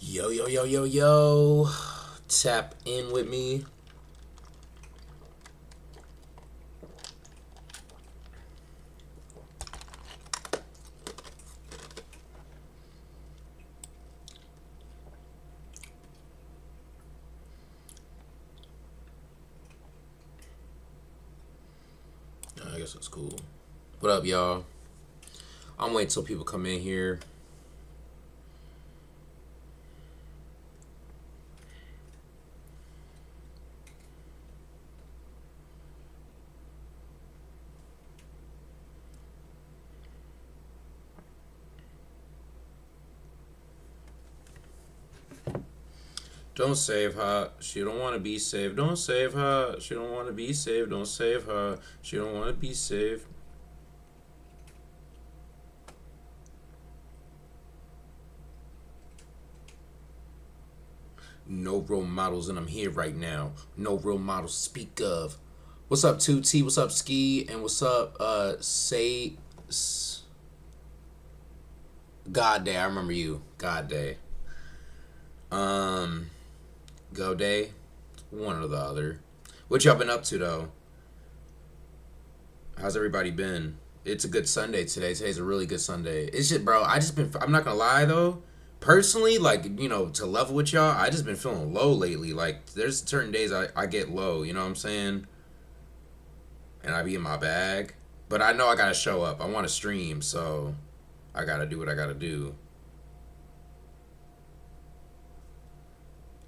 Yo, yo, yo, yo, yo. Tap in with me. I guess that's cool. What up, y'all? I'm waiting till people come in here. Don't save her. She don't want to be saved. Don't save her. She don't want to be saved. Don't save her. She don't want to be saved. No role models, and I'm here right now. No role models to speak of. What's up, 2T? What's up, Ski? And what's up, Say God Day? I remember you. God Day. Go Day. One or the other. What y'all been up to though? How's everybody been? It's a good Sunday today. Today's a really good Sunday. It's just, bro. I'm not gonna lie though. Personally, like to level with y'all, I just been feeling low lately. Like, there's certain days I get low. You know what I'm saying? And I be in my bag. But I know I gotta show up. I want to stream, so I gotta do what I gotta do.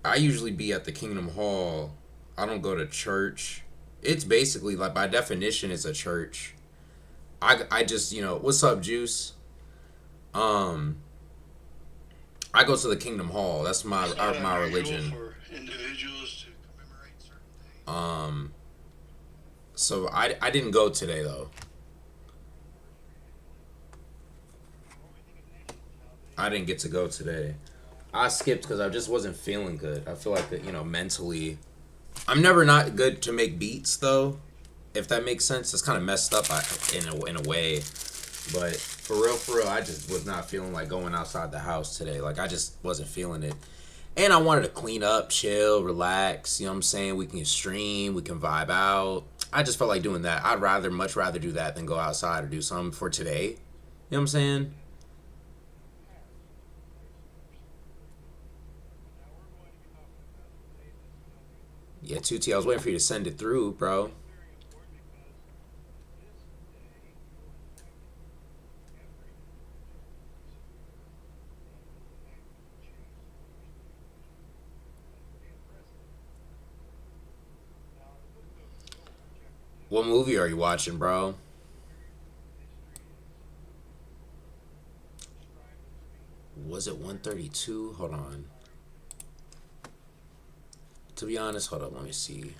I usually be at the Kingdom Hall. I don't go to church. It's basically like, by definition, it's a church. I just, what's up, Juice? Um, I go to the Kingdom Hall. That's my religion. For individuals to commemorate certain things. So I didn't go today though. I didn't get to go today. I skipped because I just wasn't feeling good. I feel like that, mentally. I'm never not good to make beats though, if that makes sense. It's kind of messed up in a way, but for real, I just was not feeling like going outside the house today. Like, I just wasn't feeling it, and I wanted to clean up, chill, relax. You know what I'm saying? We can stream, we can vibe out. I just felt like doing that. Much rather do that than go outside or do something for today. You know what I'm saying? Yeah, 2T, I was waiting for you to send it through, bro. What movie are you watching, bro? Was it 132? Hold on. To be honest, hold up, let me see.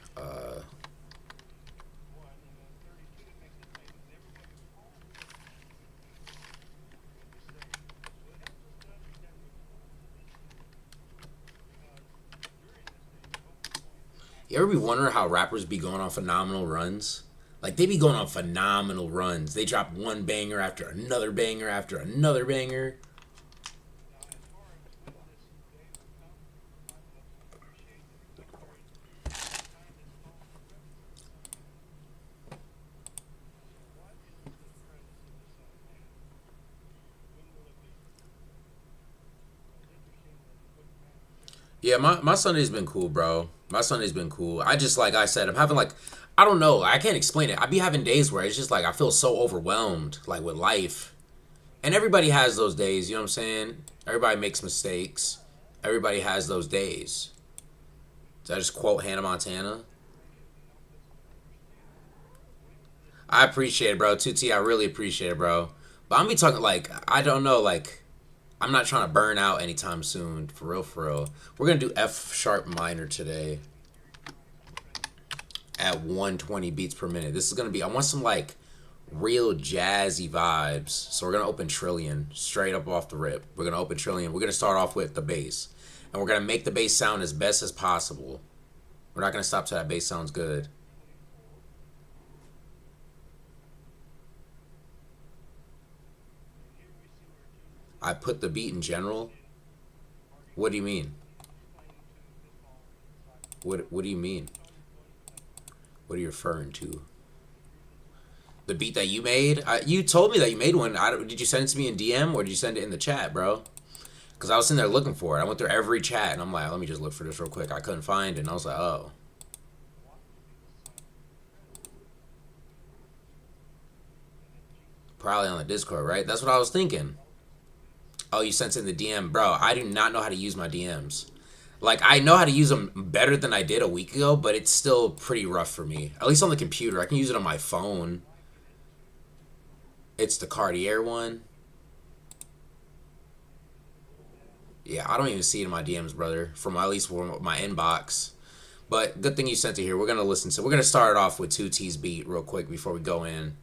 You ever be wondering how rappers be going on phenomenal runs? Like, they be going on phenomenal runs. They drop one banger after another banger after another banger. Yeah, my Sunday's been cool, bro. My Sunday's been cool. I just, like I said, I'm having like, I don't know. I can't explain it. I be having days where it's just like I feel so overwhelmed, like, with life. And everybody has those days, you know what I'm saying? Everybody makes mistakes. Everybody has those days. Did I just quote Hannah Montana? I appreciate it, bro. 2T, I really appreciate it, bro. But I'm be talking like, I don't know, like, I'm not trying to burn out anytime soon. For real, for real. We're gonna do F sharp minor today at 120 beats per minute. This is gonna be, I want some like real jazzy vibes. So we're gonna open Trillion straight up off the rip. We're gonna open Trillion. We're gonna start off with the bass. And we're gonna make the bass sound as best as possible. We're not gonna stop till that bass sounds good. I put the beat in general. What do you mean? What do you mean? What are you referring to? The beat that you made? You told me that you made one. Did you send it to me in DM or did you send it in the chat, bro? Because I was sitting there looking for it. I went through every chat and I'm like, let me just look for this real quick. I couldn't find it and I was like, oh. Probably on the Discord, right? That's what I was thinking. Oh, you sent it in the DM. Bro, I do not know how to use my DMs. Like, I know how to use them better than I did a week ago, but it's still pretty rough for me. At least on the computer. I can use it on my phone. It's the Cartier one. Yeah, I don't even see it in my DMs, brother. From at least from my inbox. But good thing you sent it here. We're going to listen to. We're going to start it off with 2T's beat real quick before we go in.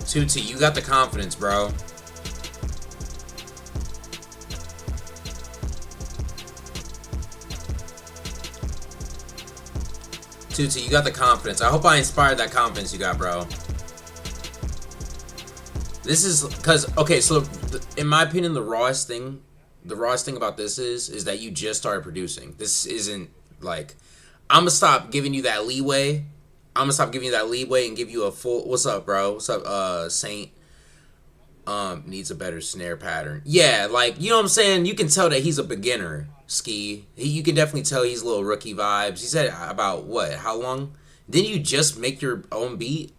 Tutti, you got the confidence, bro. Tutti, you got the confidence. I hope I inspired that confidence you got, bro. This is because, okay, so in my opinion, the rawest thing about this is that you just started producing. This isn't like, I'm gonna stop giving you that leeway. I'm gonna stop giving you that leeway and give you a full. What's up, bro? What's up, Saint? Needs a better snare pattern. Yeah, like, you know what I'm saying. You can tell that he's a beginner. Ski. You can definitely tell he's a little rookie vibes. He said about what? How long? Didn't you just make your own beat?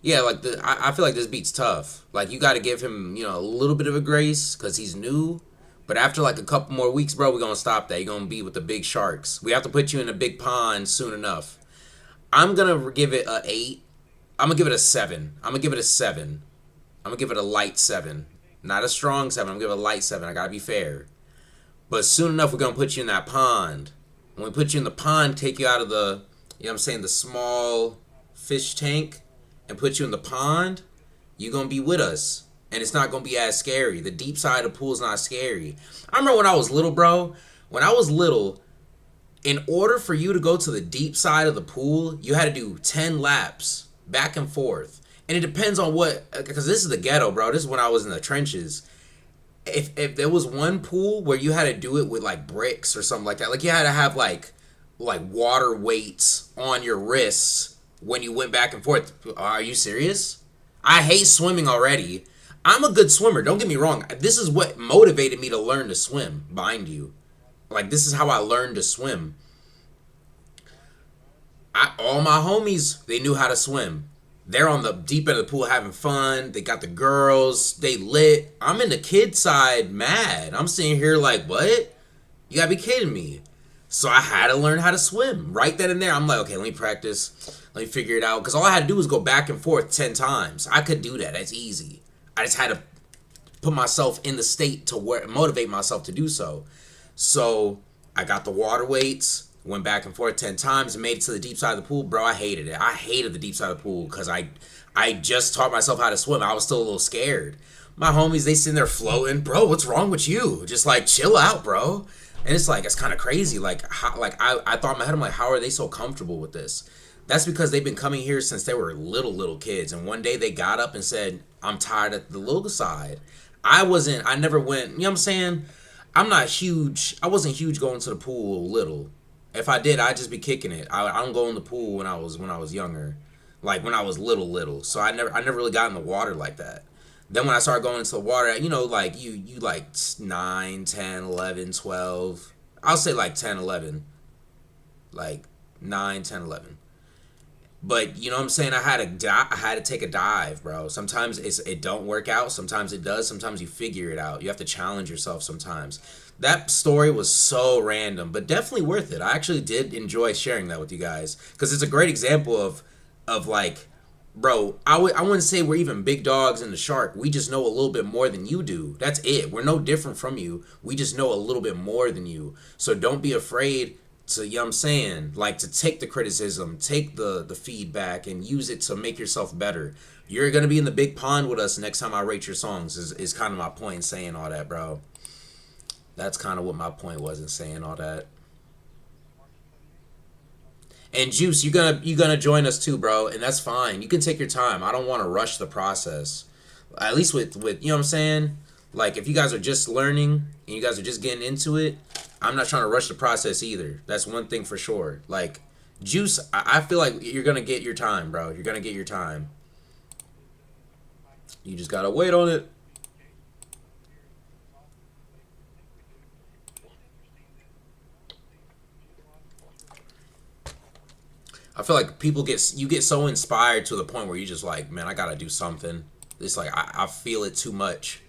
Yeah, like I feel like this beat's tough. Like, you got to give him, a little bit of a grace because he's new. But after like a couple more weeks, bro, we're gonna stop that. You're gonna be with the big sharks. We have to put you in a big pond soon enough. I'm gonna give it a 8. I'm gonna give it a 7. I'm gonna give it a 7. I'm gonna give it a light 7. Not a strong 7. I'm gonna give it a light 7. I gotta be fair. But soon enough, we're gonna put you in that pond. When we put you in the pond, take you out of the, the small fish tank and put you in the pond, you're gonna be with us. And it's not going to be as scary. The deep side of the pool is not scary. I remember when I was little, bro. When I was little, in order for you to go to the deep side of the pool, you had to do 10 laps back and forth. And it depends on what, because this is the ghetto, bro. This is when I was in the trenches. If there was one pool where you had to do it with like bricks or something like that, like you had to have like water weights on your wrists when you went back and forth. Are you serious? I hate swimming already. I'm a good swimmer, don't get me wrong. This is what motivated me to learn to swim, mind you. Like, this is how I learned to swim. All my homies, they knew how to swim. They're on the deep end of the pool having fun. They got the girls. They lit. I'm in the kid side mad. I'm sitting here like, what? You gotta be kidding me. So I had to learn how to swim. Right then and there, I'm like, okay, let me practice. Let me figure it out. Because all I had to do was go back and forth 10 times. I could do that. That's easy. I just had to put myself in the state to motivate myself to do so. So I got the water weights, went back and forth 10 times, and made it to the deep side of the pool. Bro, I hated it. I hated the deep side of the pool because I just taught myself how to swim. I was still a little scared. My homies, they sitting there floating. Bro, what's wrong with you? Just like, chill out, bro. And it's like, it's kind of crazy. Like, I thought in my head, I'm like, how are they so comfortable with this? That's because they've been coming here since they were little kids. And one day they got up and said, I'm tired of the little side. I never went, you know what I'm saying? I'm not huge. I wasn't huge going to the pool little. If I did, I'd just be kicking it. I don't go in the pool when I was younger. Like when I was little. So I never really got in the water like that. Then when I started going into the water, like you like 9, 10, 11, 12. I'll say like 10, 11. Like 9, 10, 11. But you know what I'm saying? I had to take a dive, bro. Sometimes it don't work out. Sometimes it does. Sometimes you figure it out. You have to challenge yourself sometimes. That story was so random, but definitely worth it. I actually did enjoy sharing that with you guys because it's a great example of like bro, I wouldn't say we're even big dogs in the shark. We just know a little bit more than you do. That's it. We're no different from you. We just know a little bit more than you. So don't be afraid to, you know what I'm saying, like to take the criticism, take the feedback and use it to make yourself better. You're gonna be in the big pond with us next time I rate your songs is kind of my point in saying all that, bro. That's kind of what my point was in saying all that. And Juice, you gonna join us too, bro, and that's fine. You can take your time. I don't want to rush the process. At least with you know what I'm saying. Like if you guys are just learning and you guys are just getting into it, I'm not trying to rush the process either. That's one thing for sure. Like Juice, I feel like you're gonna get your time, bro. You're gonna get your time. You just gotta wait on it. I feel like people get so inspired to the point where you just like, man, I gotta do something. It's like I feel it too much.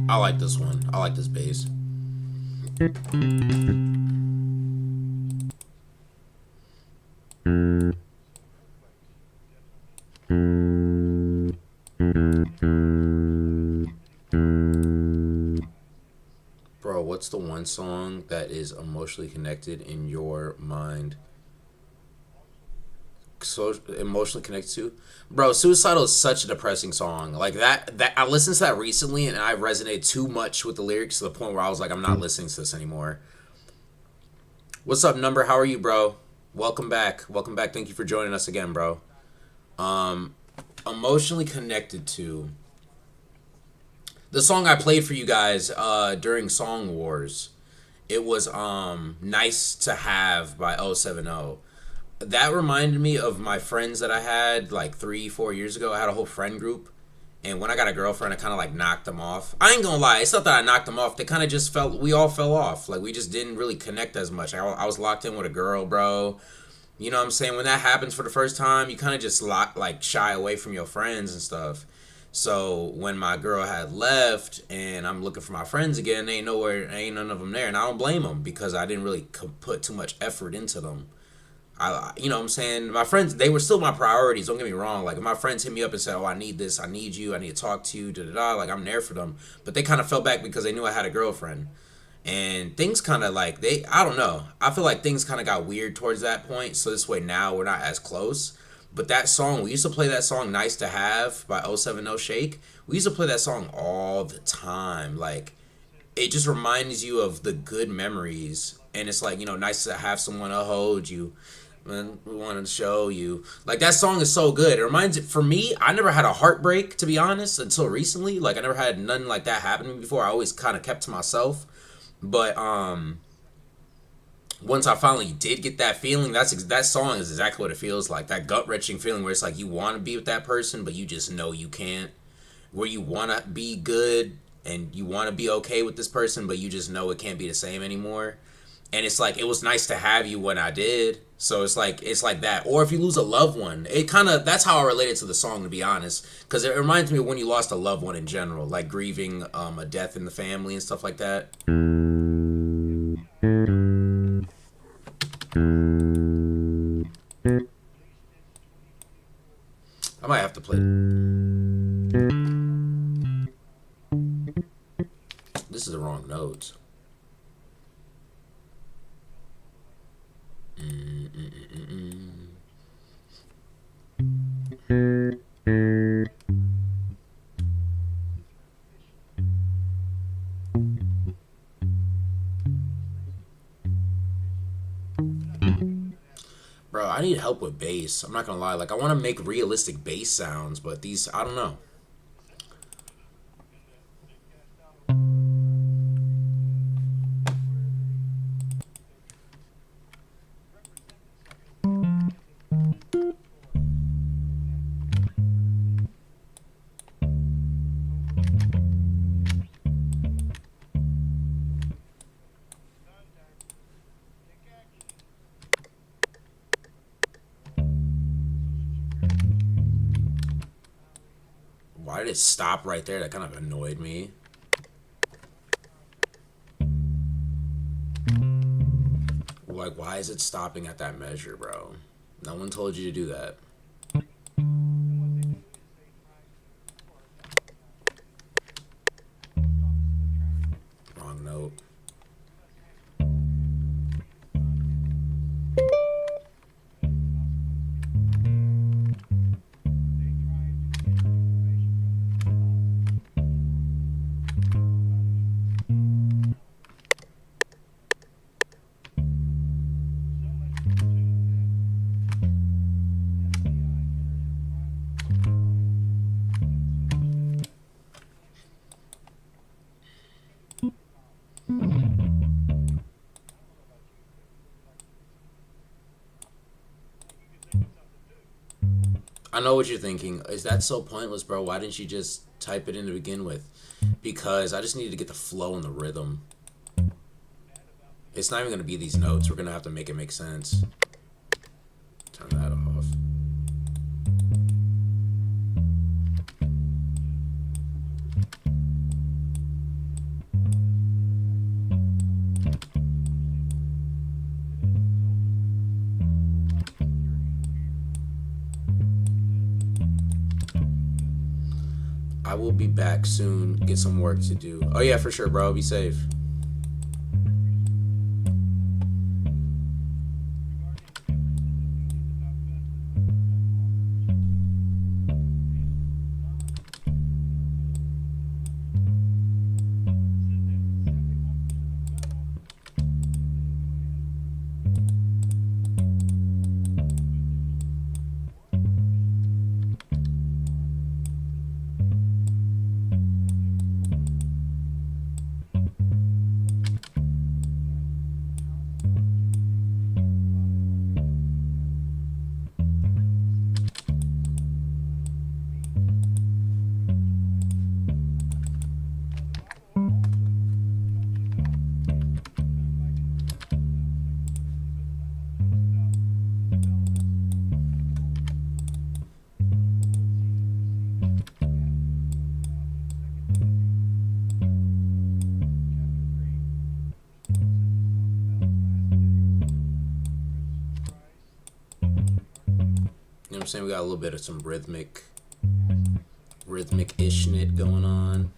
I like this one. I like this bass. Bro, what's the one song that is emotionally connected in your mind? So emotionally connected to, bro, Suicidal is such a depressing song. Like that I listened to that recently and I resonated too much with the lyrics to the point where I was like, I'm not listening to this anymore. What's up, Number? How are you, bro? Welcome back. Welcome back. Thank you for joining us again, bro. Um, Emotionally connected to the song I played for you guys during Song Wars. It was Nice to Have by 070. That reminded me of my friends that I had like 3-4 years ago. I had a whole friend group, and when I got a girlfriend, I kind of like knocked them off. I ain't gonna lie, it's not that I knocked them off. They kind of just felt we all fell off. Like we just didn't really connect as much. I was locked in with a girl, bro. You know what I'm saying? When that happens for the first time, you kind of just like shy away from your friends and stuff. So when my girl had left and I'm looking for my friends again, ain't nowhere, ain't none of them there, and I don't blame them because I didn't really put too much effort into them. You know what I'm saying? My friends, they were still my priorities. Don't get me wrong. Like, if my friends hit me up and said, oh, I need this, I need you, I need to talk to you, da da da, like, I'm there for them. But they kind of fell back because they knew I had a girlfriend. And things kind of like, I don't know. I feel like things kind of got weird towards that point. So this way now we're not as close. But that song, we used to play that song Nice to Have by 070 Shake. We used to play that song all the time. Like, it just reminds you of the good memories. And it's like, nice to have someone to hold you. Man, we want to show you. Like that song is so good. It reminds it for me. I never had a heartbreak to be honest until recently. Like I never had nothing like that happen to me before. I always kind of kept to myself. But once I finally did get that feeling, that song is exactly what it feels like. That gut wrenching feeling where it's like you want to be with that person, but you just know you can't. Where you want to be good and you want to be okay with this person, but you just know it can't be the same anymore. And it's like it was nice to have you when I did. So it's like that. Or if you lose a loved one, it kind of that's how I related to the song to be honest, because it reminds me of when you lost a loved one in general, like grieving a death in the family and stuff like that. I might have to play. This is the wrong notes. Bro, I need help with bass. I'm not gonna lie. Like, I want to make realistic bass sounds, but these, I don't know. Why did it stop right there? That kind of annoyed me. Like, why is it stopping at that measure, bro? No one told you to do that. Wrong note. I know what you're thinking. Is that so pointless, bro? Why didn't you just type it in to begin with? Because I just needed to get the flow and the rhythm. It's not even going to be these notes. We're going to have to make it make sense. Turn that off. I will be back soon. Get some work to do. Oh yeah, for sure, bro. Be safe. You know what I'm saying? We got a little bit of some rhythmic-ish knit going on.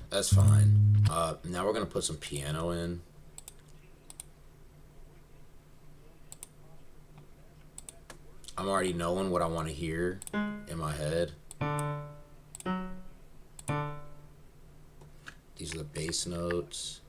That's fine. Now we're gonna put some piano in. I'm already knowing what I want to hear in my head. These are the bass notes.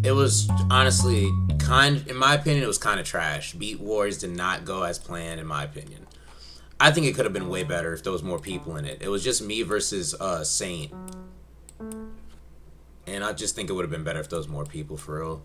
It was honestly in my opinion, it was kind of trash. Beat Wars did not go as planned, in my opinion. I think it could have been way better if there was more people in it. It was just me versus Saint. And I just think it would have been better if there was more people, for real.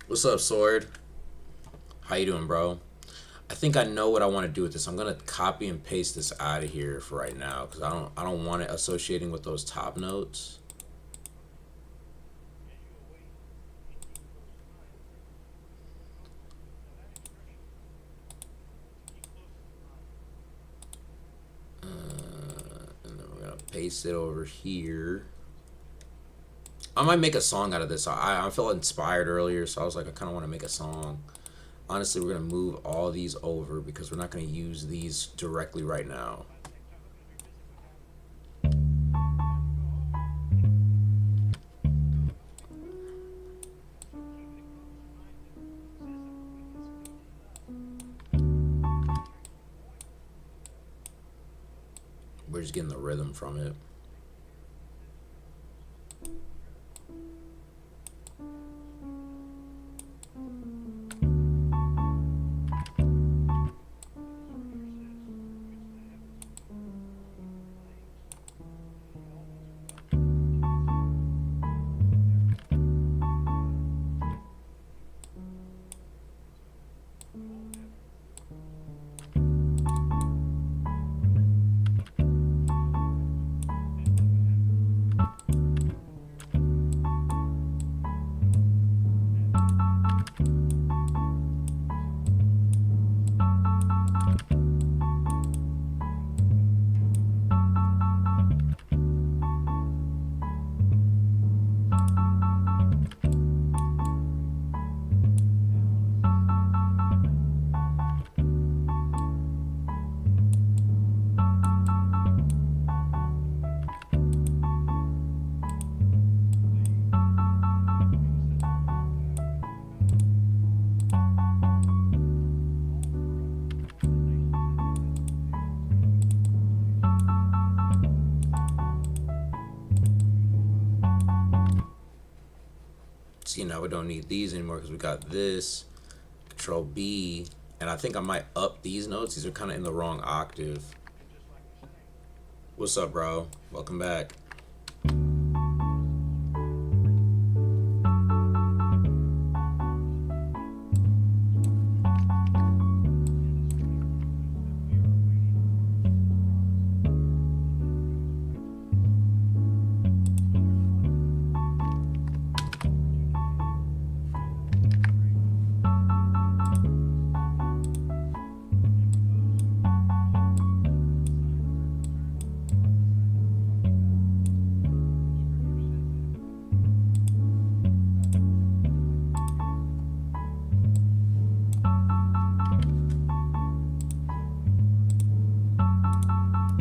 What's up, Sword? How you doing, bro? I think I know what I want to do with this. I'm gonna copy and paste this out of here for right now because I don't want it associating with those top notes. And then we're gonna paste it over here. I might make a song out of this. I felt inspired earlier, so I was like, I kind of want to make a song. Honestly, we're going to move all these over because we're not going to use these directly right now. We're just getting the rhythm from it. See, now we don't need these anymore because we got this. Control B. And I think I might up these notes. These are kind of in the wrong octave. What's up, bro? Welcome back.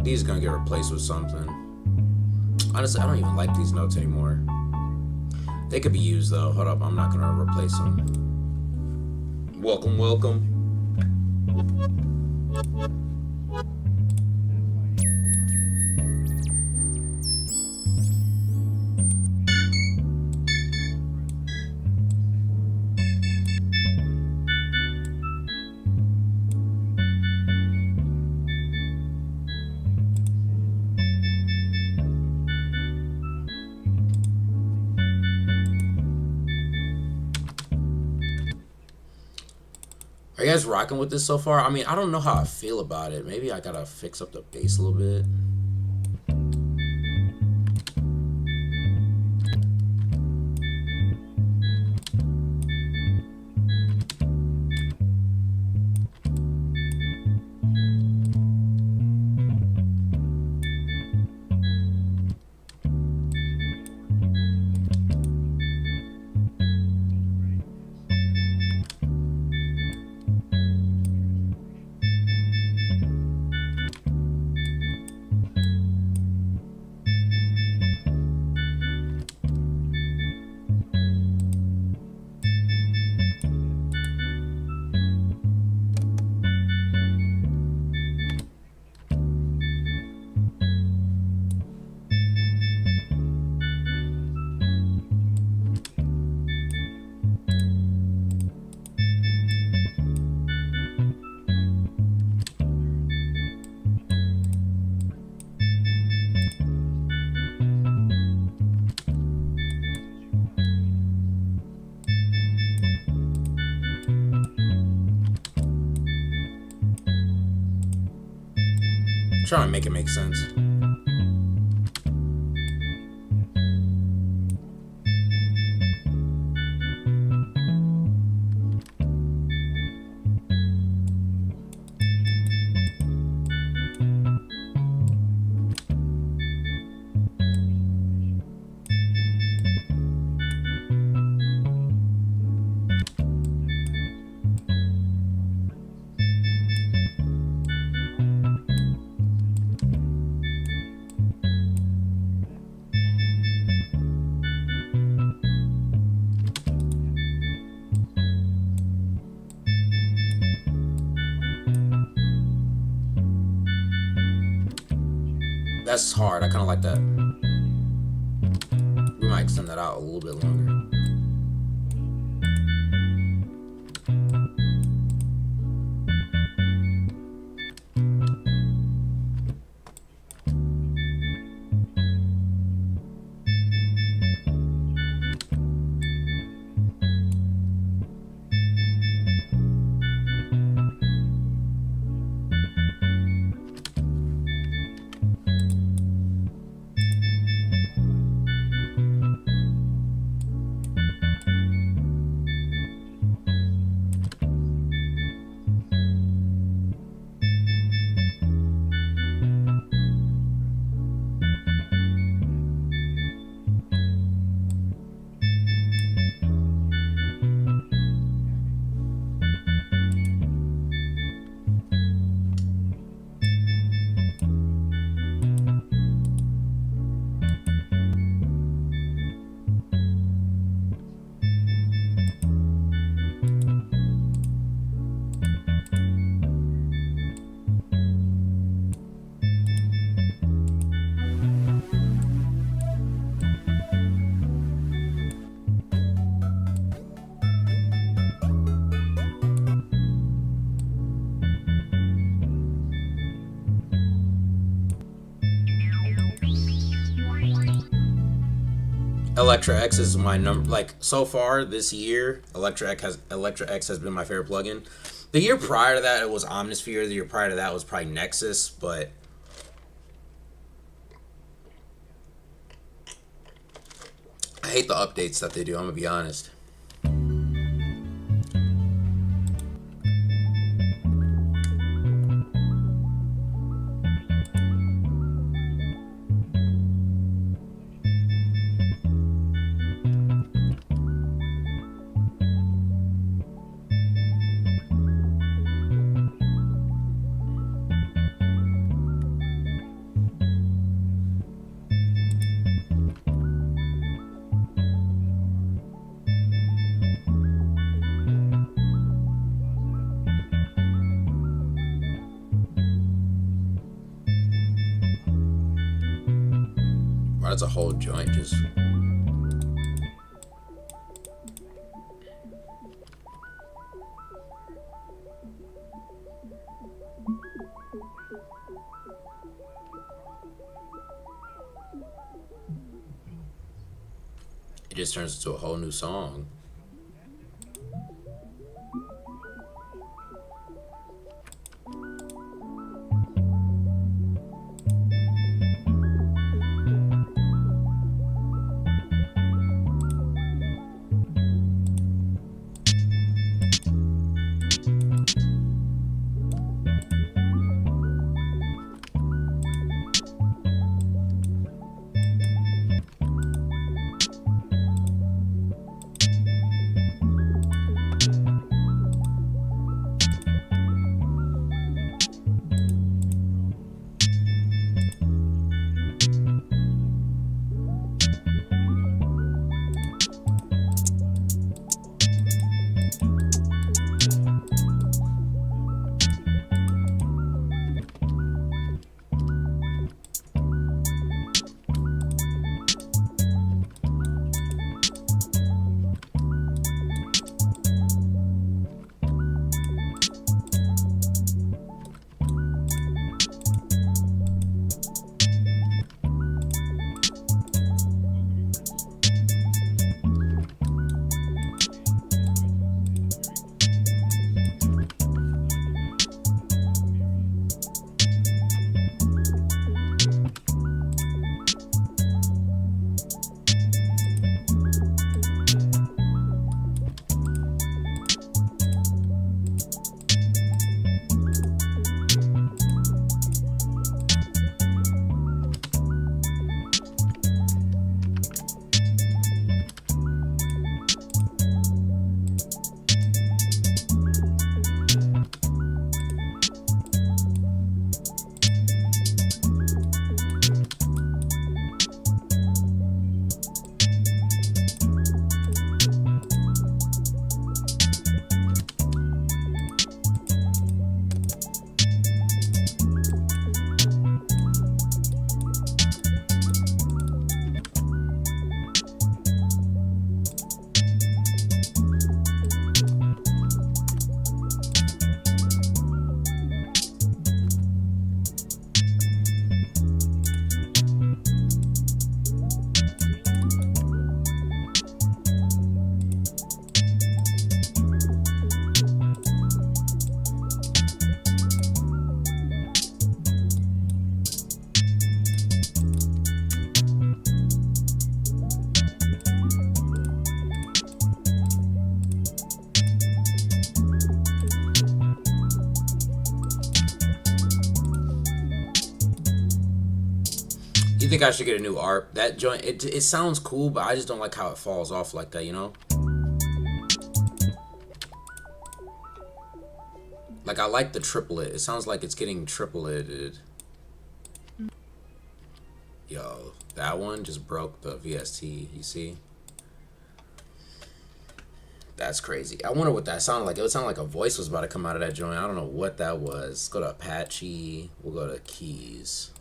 These are gonna get replaced with something. Honestly, I don't even like these notes anymore. They could be used though. Hold up, I'm not gonna replace them. Welcome, welcome. Are you guys rocking with this so far? I mean, I don't know how I feel about it. Maybe I gotta fix up the bass a little bit. Trying to make it make sense. That's hard. I kind of like that. We might extend that out a little bit longer. Electra X is my number. Like so far this year, Electra X has been my favorite plugin. The year prior to that, it was Omnisphere. The year prior to that was probably Nexus, but I hate the updates that they do. I'm gonna be honest. That's a whole joint just. It just turns into a whole new song. You think I should get a new ARP? That joint, it sounds cool, but I just don't like how it falls off like that, you know? Like, I like the triplet. It sounds like it's getting tripleted. Yo, that one just broke the VST, you see? That's crazy. I wonder what that sounded like. It would sound like a voice was about to come out of that joint. I don't know what that was. Let's go to Apache. We'll go to keys.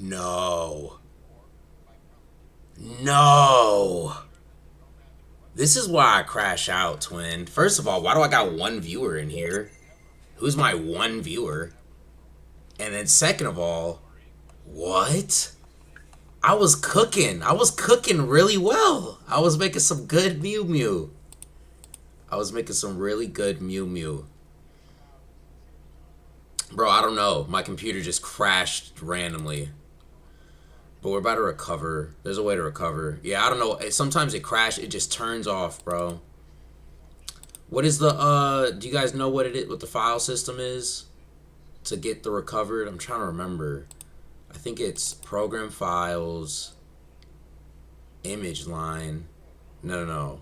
No. No. This is why I crash out, twin. First of all, why do I got one viewer in here? Who's my one viewer? And then second of all, what? I was cooking. I was cooking really well. I was making some good Mew Mew. I was making some really good Mew Mew. Bro, I don't know. My computer just crashed randomly. But we're about to recover. There's a way to recover. Yeah, I don't know. Sometimes it crashes. It just turns off, bro. What is the, do you guys know what it is, what the file system is to get the recovered? I'm trying to remember. I think it's program files, image line. No.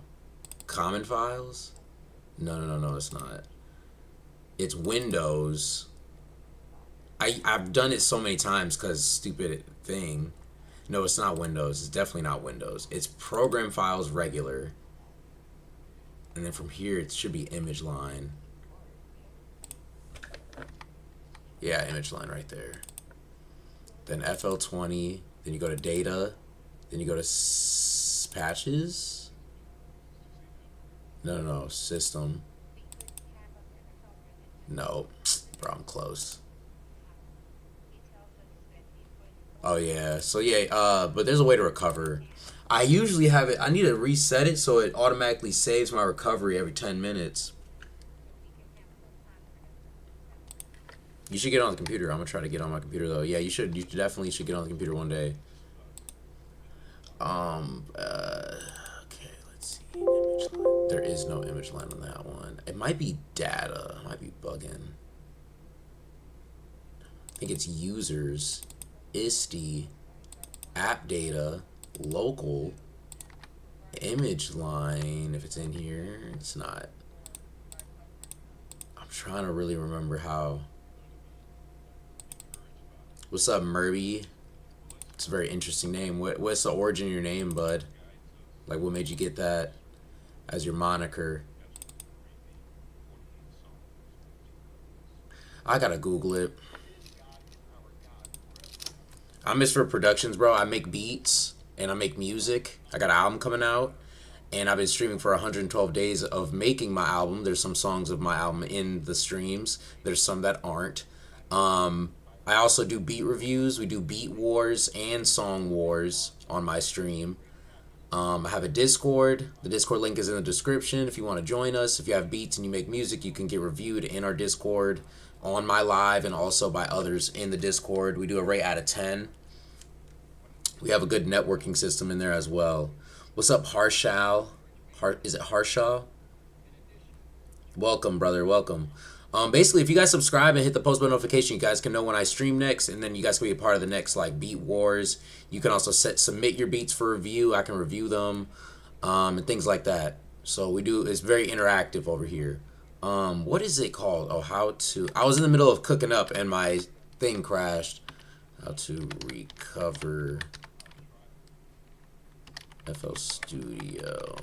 Common files? No, it's not. It's Windows. I've done it so many times because stupid thing. No, it's not Windows. It's definitely not Windows. It's program files regular. And then from here, it should be image line. Yeah, image line right there. Then FL20. Then you go to data. Then you go to patches. No, system. No, bro, I'm close. Oh yeah, so yeah, but there's a way to recover. I usually have it, I need to reset it so it automatically saves my recovery every 10 minutes. You should get on the computer. I'm gonna try to get on my computer though. Yeah, you definitely should get on the computer one day. Okay, let's see. Image line. There is no image line on that one. It might be data. It might be bugging. I think it's users. Isty, app data, local, image line. If it's in here, it's not. I'm trying to really remember how. What's up, Murby? It's a very interesting name. What's the origin of your name, bud? Like, what made you get that as your moniker? I gotta Google it. I'm Mr. Productions, bro. I make beats and I make music. I got an album coming out, and I've been streaming for 112 days of making my album. There's some songs of my album in the streams. There's some that aren't. I also do beat reviews. We do beat wars and song wars on my stream. I have a Discord. The Discord link is in the description if you want to join us. If you have beats and you make music, you can get reviewed in our Discord on my live and also by others in the Discord. We do a rate out of 10. We have a good networking system in there as well. What's up, Harshal? Is it Harshaw? Welcome, brother. Welcome. Basically, if you guys subscribe and hit the post bell notification, you guys can know when I stream next, and then you guys can be a part of the next like beat wars. You can also submit your beats for review. I can review them, and things like that. So we do. It's very interactive over here. What is it called? Oh, how to? I was in the middle of cooking up and my thing crashed. How to recover FL Studio.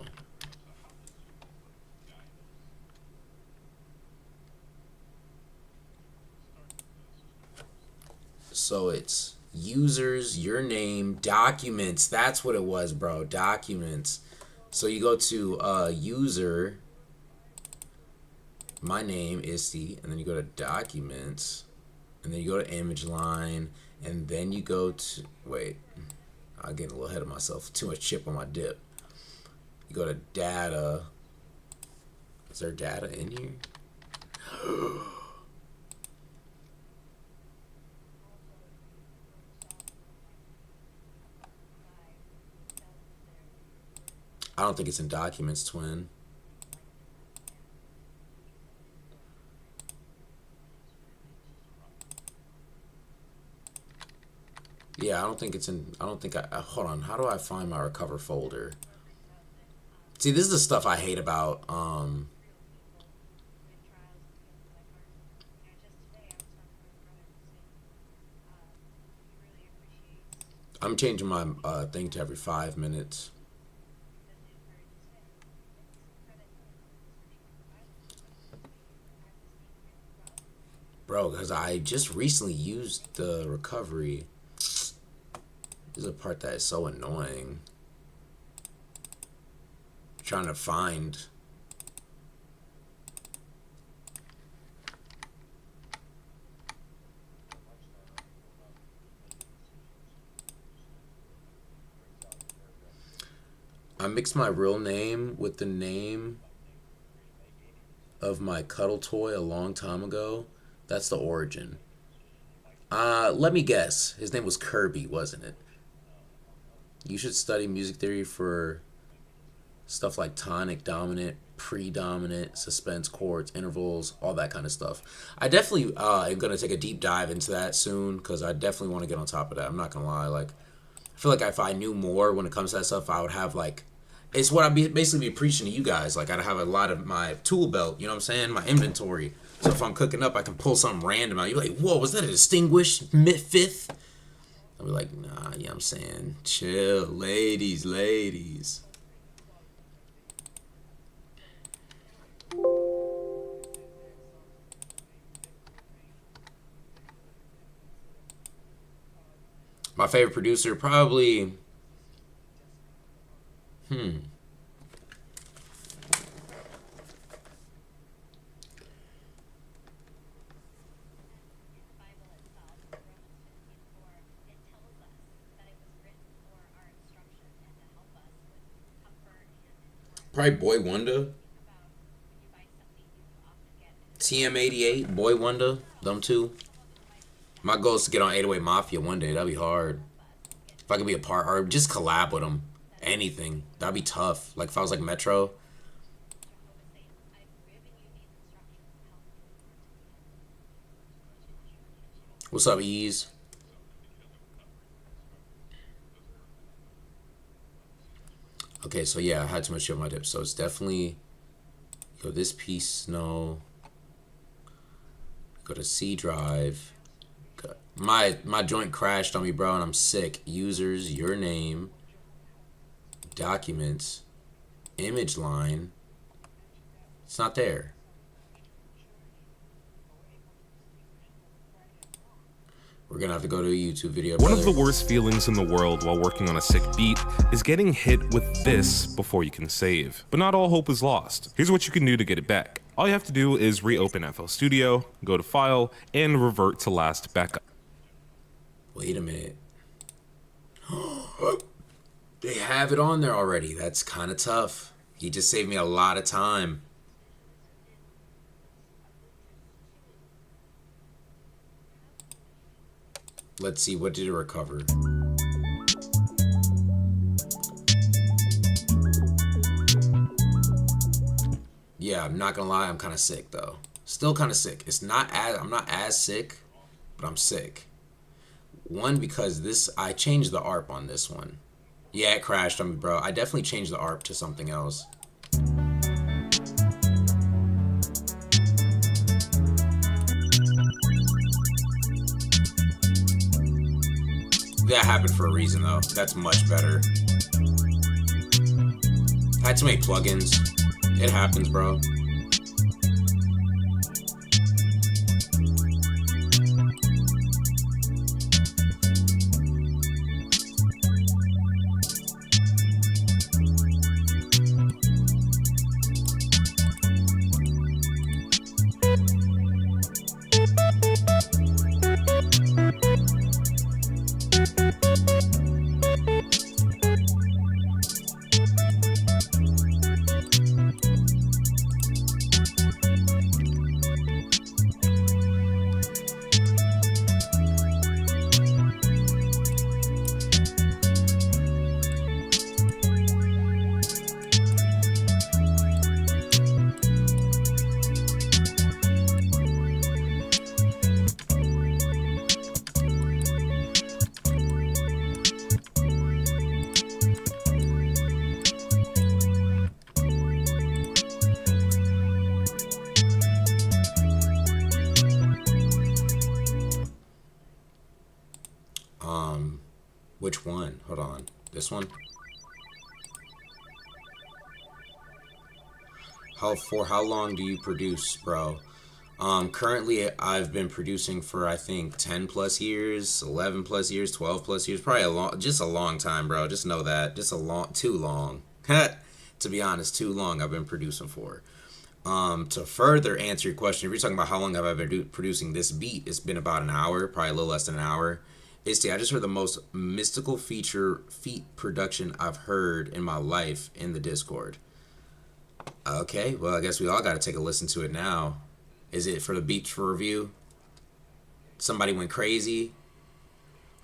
So it's users, your name, documents. That's what it was, bro. Documents. So you go to user, my name, Isty, and then you go to documents, and then you go to image line, and then you go to, wait, I'm getting a little ahead of myself. Too much chip on my dip. You go to data. Is there data in here? I don't think it's in documents, twin. Yeah, I don't think it's in. I don't think hold on. How do I find my recover folder? See, this is the stuff I hate about. I'm changing my thing to every 5 minutes. Bro, because I just recently used the recovery. This is a part that is so annoying. I'm trying to find. I mixed my real name with the name of my cuddle toy a long time ago. That's the origin. Let me guess. His name was Kirby, wasn't it? You should study music theory for stuff like tonic, dominant, predominant, suspense chords, intervals, all that kind of stuff. I definitely am going to take a deep dive into that soon because I definitely want to get on top of that. I'm not going to lie. Like, I feel like if I knew more when it comes to that stuff, I would have like, it's what I'd basically be preaching to you guys. Like, I'd have a lot of my tool belt, you know what I'm saying? My inventory. So if I'm cooking up, I can pull something random out. You're like, whoa, was that a distinguished fifth? I'll be like, nah, you know what I'm saying? Chill, ladies, ladies. My favorite producer, probably, probably Boy Wonder. TM88, Boy Wonder, them two. My goal is to get on 808 Mafia one day. That'd be hard. If I could be a part, or just collab with them. Anything. That'd be tough. Like if I was like Metro. What's up, Ease? Okay, so yeah, I had too much shit on my dip. So it's definitely, go this piece, no. Go to C drive. My joint crashed on me, bro, and I'm sick. Users, your name, documents, image line. It's not there. We're gonna have to go to a YouTube video, One brother. of the worst feelings in the world while working on a sick beat is getting hit with this before you can save. But not all hope is lost. Here's what you can do to get it back. All you have to do is reopen FL Studio, go to File, and revert to last backup. Wait a minute. They have it on there already. That's kind of tough. He just saved me a lot of time. Let's see, what did it recover? Yeah, I'm not gonna lie, I'm kind of sick though. Still kind of sick. I'm not as sick, but I'm sick. One, because I changed the ARP on this one. Yeah, it crashed on me, bro. I definitely changed the ARP to something else. That happened for a reason, though. That's much better. I had too many plugins. It happens, bro. Which one? Hold on. This one? For how long do you produce, bro? Currently I've been producing for I think 10 plus years, 11 plus years, 12 plus years, probably just a long time, bro. Just know that. Just too long. To be honest, too long I've been producing for. To further answer your question, if you're talking about how long have I been producing this beat, it's been about an hour, probably a little less than an hour. Isty, I just heard the most mystical feat production I've heard in my life in the Discord. Okay, well, I guess we all got to take a listen to it now. Is it for the beats for review? Somebody went crazy?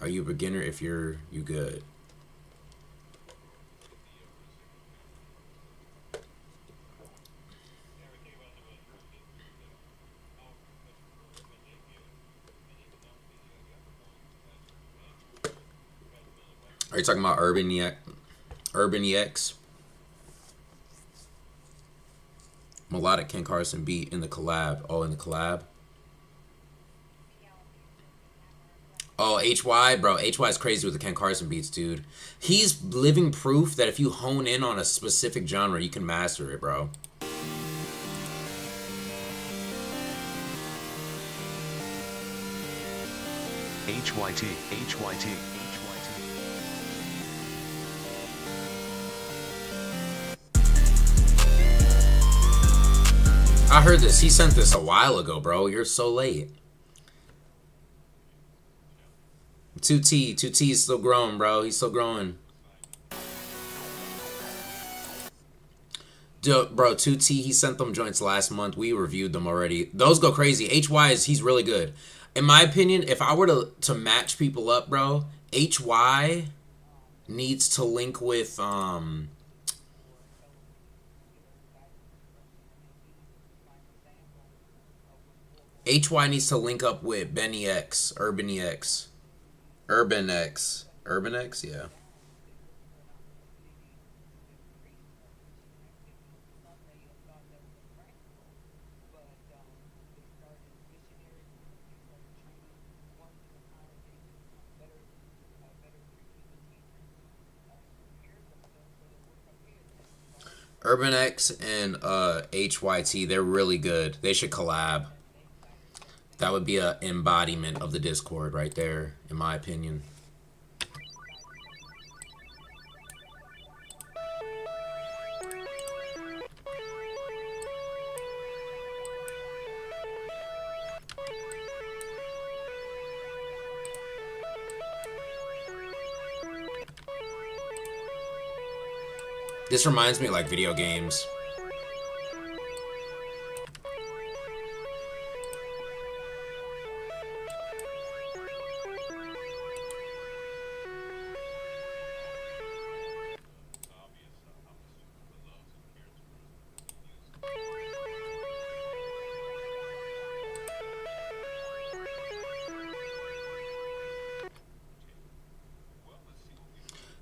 Are you a beginner? If you good? Are you talking about Urban EX? Melodic Ken Carson beat in the collab. Oh, in the collab? Oh, HY, bro. HY is crazy with the Ken Carson beats, dude. He's living proof that if you hone in on a specific genre, you can master it, bro. HYT. I heard this. He sent this a while ago, bro. You're so late. 2T is still growing, bro. He's still growing. Dude, bro, 2T, he sent them joints last month. We reviewed them already. Those go crazy. He's really good. In my opinion, if I were to match people up, bro, HY needs to link with HY needs to link up with Benny X, Urban X. Urban X, yeah. Urban X and HYT, they're really good. They should collab. That would be a embodiment of the Discord right there, in my opinion. This reminds me of like video games.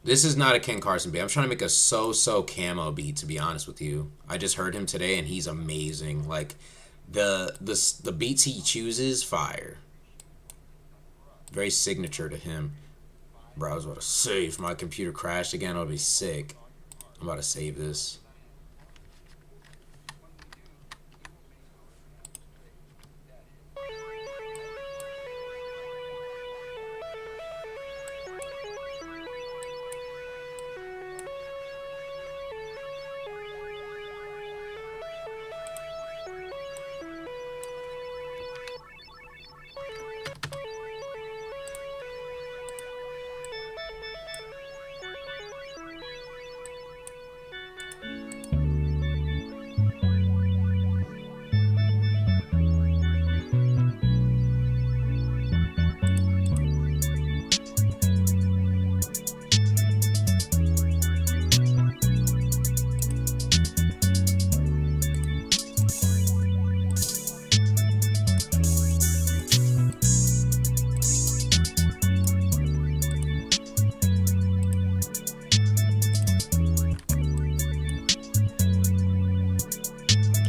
This is not a Ken Carson beat. I'm trying to make a so camo beat, to be honest with you. I just heard him today and he's amazing. Like the beats he chooses, fire. Very signature to him. Bro, I was about to say, if my computer crashed again, I'll be sick. I'm about to save this.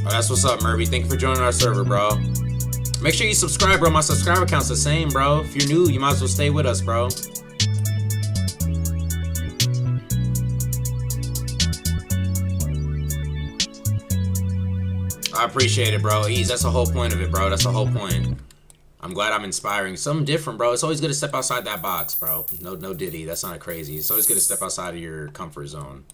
That's what's up, Murphy. Thank you for joining our server, bro. Make sure you subscribe, bro. My subscriber count's the same, bro. If you're new, you might as well stay with us, bro. I appreciate it, bro. Ease, that's the whole point of it, bro. That's the whole point. I'm glad I'm inspiring. Something different, bro. It's always good to step outside that box, bro. No Diddy. That's not crazy. It's always good to step outside of your comfort zone.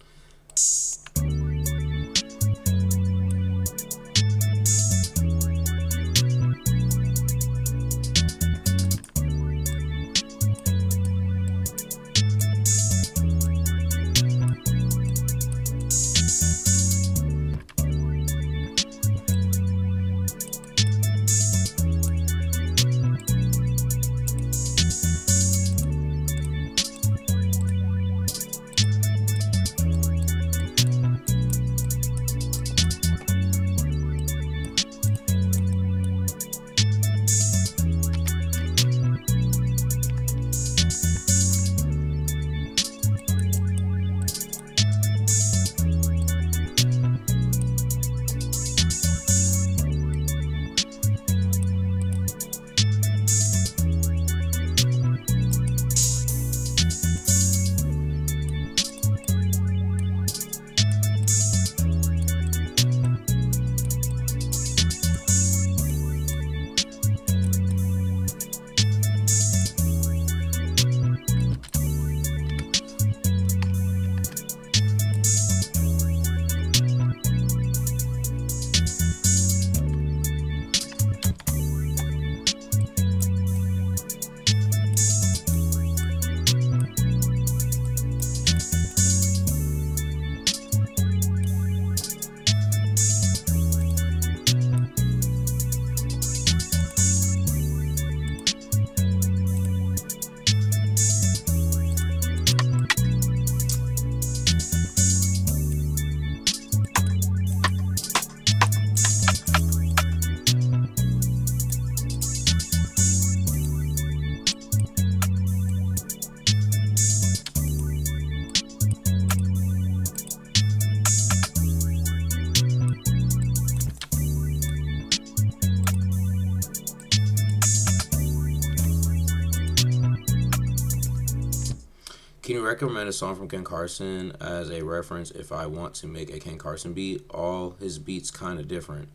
Can you recommend a song from Ken Carson as a reference if I want to make a Ken Carson beat? All his beats kind of different.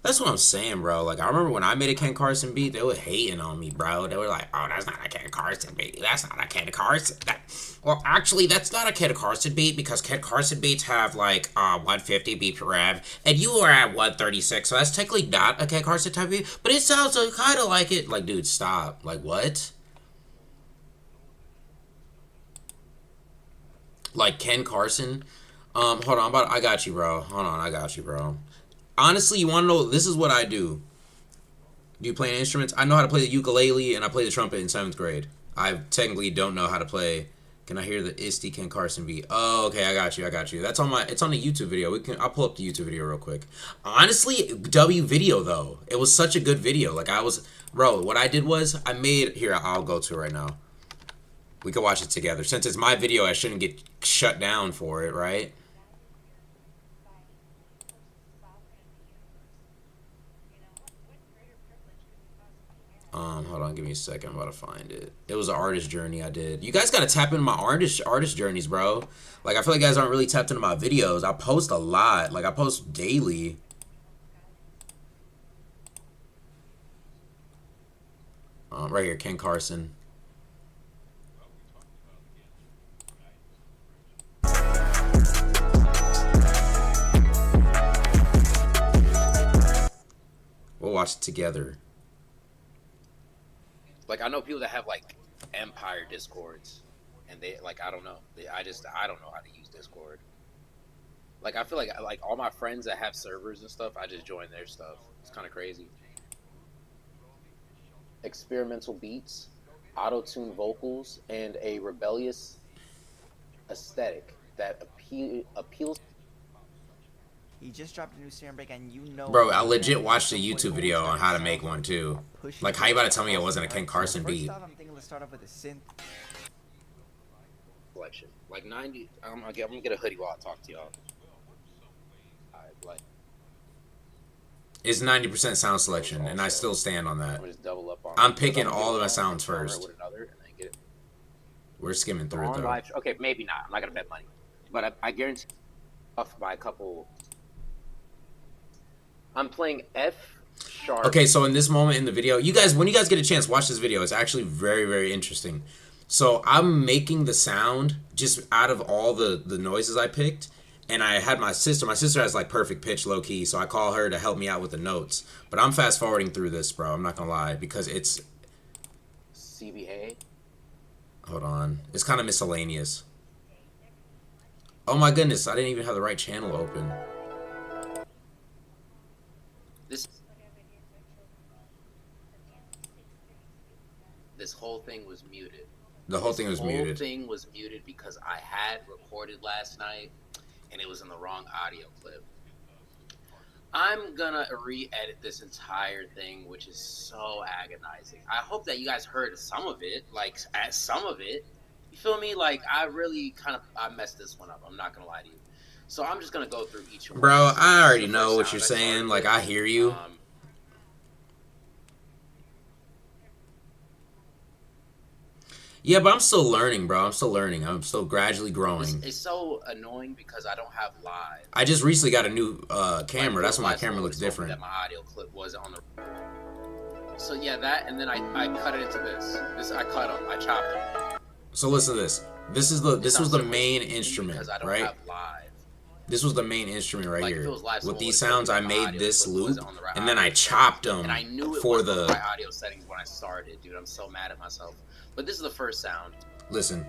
That's what I'm saying, bro. Like, I remember when I made a Ken Carson beat, they were hating on me, bro. They were like, oh, that's not a Ken Carson beat. That's not a Ken Carson. Well, actually, that's not a Ken Carson beat because Ken Carson beats have, like, 150 beat per rev, and you are at 136, so that's technically not a Ken Carson type beat, but it sounds kind of like it. Like, dude, stop. Like, what? Like, Ken Carson? Hold on, I got you, bro. Hold on, I got you, bro. Honestly, you want to know? This is what I do. Do you play instruments? I know how to play the ukulele and I play the trumpet in 7th grade. I technically don't know how to play. Can I hear the Isty Ken Carson beat? Oh, okay, I got you. That's on my. It's on the YouTube video. I'll pull up the YouTube video real quick. Honestly, W video though. It was such a good video. Like bro. What I did was I made here. I'll go to it right now. We can watch it together. Since it's my video, I shouldn't get shut down for it, right? Hold on, give me a second. I'm about to find it. It was an artist journey I did. You guys gotta tap into my artist journeys, bro. Like, I feel like you guys aren't really tapped into my videos. I post a lot. Like, I post daily. Right here, Ken Carson. We'll watch it together. Like, I know people that have, like, Empire Discords, and they, like, I don't know. I don't know how to use Discord. Like, I feel like all my friends that have servers and stuff, I just join their stuff. It's kind of crazy. Experimental beats, auto-tune vocals, and a rebellious aesthetic that appeals. He just dropped a new serum break, and you know. Bro, I legit watched a YouTube video on how to make one too. Like, how you about to tell me it wasn't a Ken Carson beat? First off, I'm thinking let's start off with a synth Selection. Like 90. I'm gonna get a hoodie while I talk to y'all. Like. It's 90% sound selection, and I still stand on that. Just double up on I'm picking all of my sounds first. We're skimming through it though. Okay, maybe not. I'm not gonna bet money, but I guarantee off by a couple. I'm playing F sharp. Okay, so in this moment in the video, when you guys get a chance, watch this video. It's actually very, very interesting. So I'm making the sound just out of all the noises I picked, and I had my sister. My sister has like perfect pitch, low key, so I call her to help me out with the notes. But I'm fast forwarding through this, bro. I'm not gonna lie, because it's CBA. Hold on, it's kind of miscellaneous. Oh my goodness, I didn't even have the right channel open. This whole thing was muted. The whole thing was muted. The whole thing was muted because I had recorded last night and it was in the wrong audio clip. I'm gonna re-edit this entire thing, which is so agonizing. I hope that you guys heard some of it, like some of it. You feel me? Like, I really I messed this one up. I'm not gonna lie to you. So I'm just gonna go through each one. Bro, I already know what you're saying. Like, I hear you. Yeah, but I'm still learning, bro. I'm still learning. I'm still gradually growing. It's so annoying because I don't have live. I just recently got a new camera. That's why my camera looks different. That my audio clip was on the. So yeah, that, and then I cut it into this. I cut them. I chopped them. So listen to this. This was the main instrument, right? Have live. This was the main instrument right here. With these sounds, I made this loop, and then I chopped them and I knew it for the right audio settings when I started, dude. I'm so mad at myself. But this is the first sound. Listen.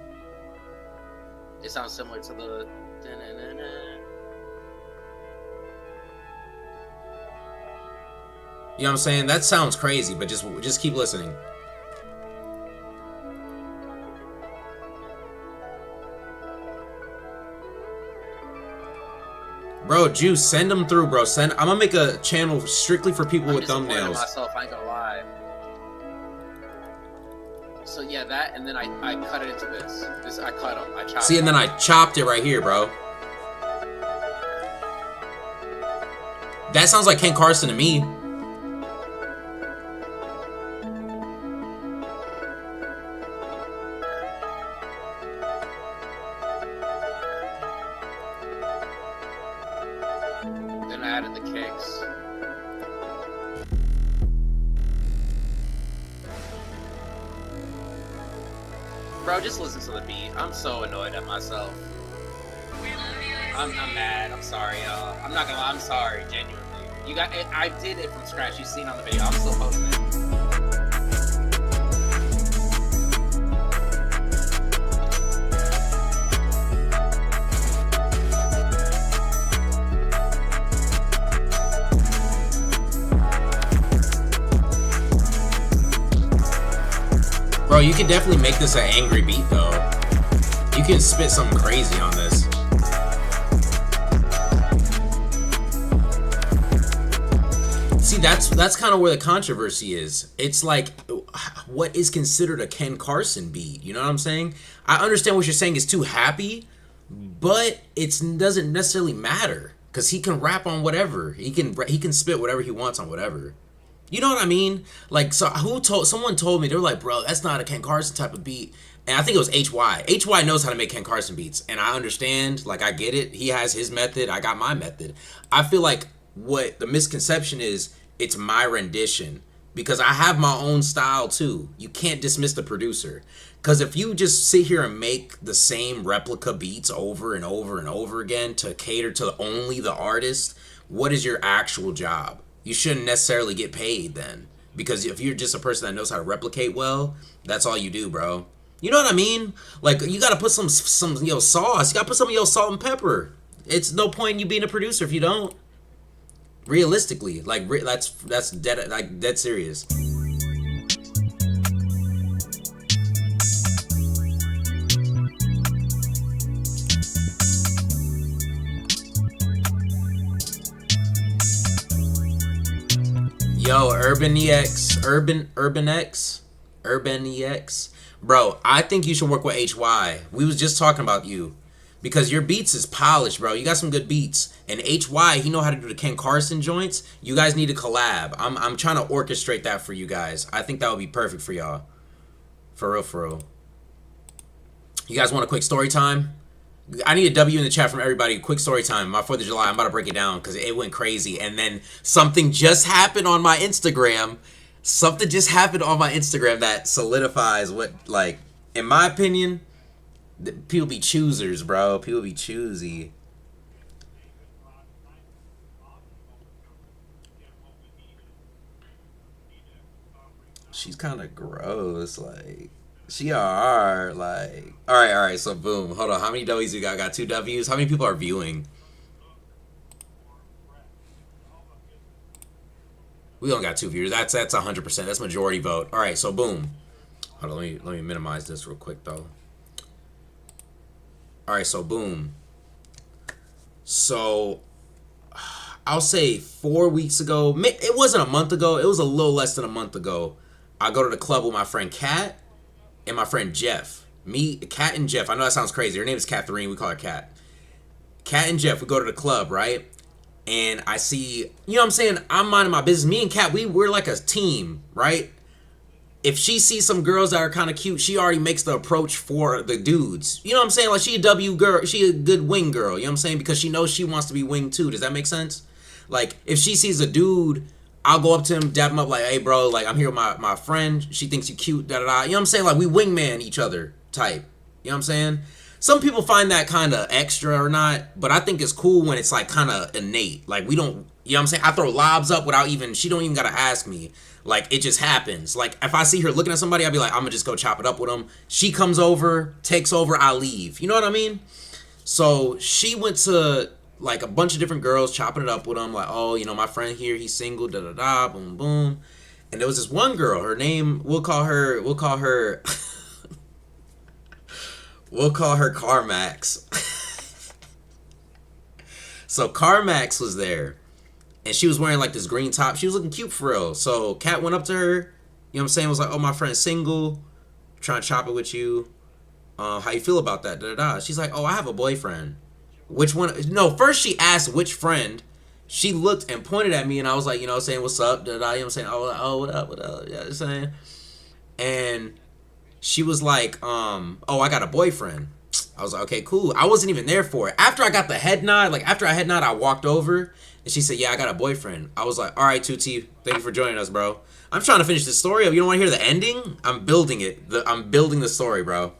It sounds similar to the. You know what I'm saying? That sounds crazy, but just keep listening. Bro, Juice, send them through, bro. I'm gonna make a channel strictly for people with thumbnails. Myself, I ain't gonna lie. So yeah, that, and then I cut it into this. I cut them. I chopped. See, and then I chopped it right here, bro. That sounds like Ken Carson to me. game added the kicks. Bro, just listen to the beat. I'm so annoyed at myself. I'm mad. I'm sorry, y'all. I'm not gonna lie. I'm sorry, genuinely. You got it. I did it from scratch. You've seen on the video. I'm still posting it. Bro, you can definitely make this an angry beat, though. You can spit something crazy on this. See, that's kind of where the controversy is. It's like, what is considered a Ken Carson beat? You know what I'm saying? I understand what you're saying is too happy, but it doesn't necessarily matter because he can rap on whatever. He can spit whatever he wants on whatever. You know what I mean? Like, so someone told me, they were like, bro, that's not a Ken Carson type of beat. And I think it was HY. HY knows how to make Ken Carson beats. And I understand, like, I get it. He has his method. I got my method. I feel like what the misconception is, it's my rendition. Because I have my own style, too. You can't dismiss the producer. Because if you just sit here and make the same replica beats over and over and over again to cater to only the artist, what is your actual job? You shouldn't necessarily get paid then. Because if you're just a person that knows how to replicate well, that's all you do, bro. You know what I mean? Like, you gotta put some sauce. You gotta put some of your salt and pepper. It's no point in you being a producer if you don't. Realistically, like, that's dead, like, dead serious. Yo, Urban EX, bro. I think you should work with HY. We was just talking about you because your beats is polished, bro. You got some good beats, and HY, he know how to do the Ken Carson joints. You guys need to collab. I'm trying to orchestrate that for you guys. I think that would be perfect for y'all. For real, for real. You guys want a quick story time? I need a W in the chat from everybody. Quick story time. My 4th of July, I'm about to break it down because it went crazy. And then something just happened on my Instagram. Something just happened on my Instagram that solidifies what, like, in my opinion, people be choosers, bro. People be choosy. She's kind of gross, like... She are like, all right. So boom, hold on. How many W's we got? Got 2 W's. How many people are viewing? We only got 2 viewers. That's 100%. That's majority vote. All right. So boom. Hold on. Let me minimize this real quick though. All right. So boom. So I'll say 4 weeks ago. It wasn't a month ago. It was a little less than a month ago. I go to the club with my friend Kat and my friend Jeff. Me, Kat and Jeff. I know that sounds crazy. Her name is Catherine. We call her Kat. Kat and Jeff, we go to the club, right? And I see, you know what I'm saying? I'm minding my business. Me and Kat, we're like a team, right? If she sees some girls that are kind of cute, she already makes the approach for the dudes. You know what I'm saying? Like, she a W girl. She a good wing girl. You know what I'm saying? Because she knows she wants to be wing too. Does that make sense? Like, if she sees a dude, I'll go up to him, dap him up like, hey, bro, like, I'm here with my friend. She thinks you cute, da-da-da. You know what I'm saying? Like, we wingman each other type. You know what I'm saying? Some people find that kind of extra or not, but I think it's cool when it's, like, kind of innate. Like, we don't, you know what I'm saying? I throw lobs up without even, she don't even got to ask me. Like, it just happens. Like, if I see her looking at somebody, I'll be like, I'm going to just go chop it up with them. She comes over, takes over, I leave. You know what I mean? So, she went to... like a bunch of different girls chopping it up with them, like, oh, you know, my friend here, he's single, da da da, boom boom. And there was this one girl, her name, we'll call her Carmax. So Carmax was there, and she was wearing like this green top. She was looking cute for real. So Kat went up to her, you know what I'm saying, was like, oh, my friend's single, trying to chop it with you. How you feel about that? Da da da. She's like, oh, I have a boyfriend. Which one? No, first she asked which friend. She looked and pointed at me, and I was like, you know, saying, what's up? Da, da, you know what I'm saying? Oh, what up? Yeah, you know what I'm saying? And she was like, oh, I got a boyfriend. I was like, okay, cool. I wasn't even there for it. After I got the head nod, like, after I head nod, I walked over, And she said, yeah, I got a boyfriend. I was like, all right, Tuti, thank you for joining us, bro. I'm trying to finish the story. If you don't want to hear the ending, I'm building it. I'm building the story, bro.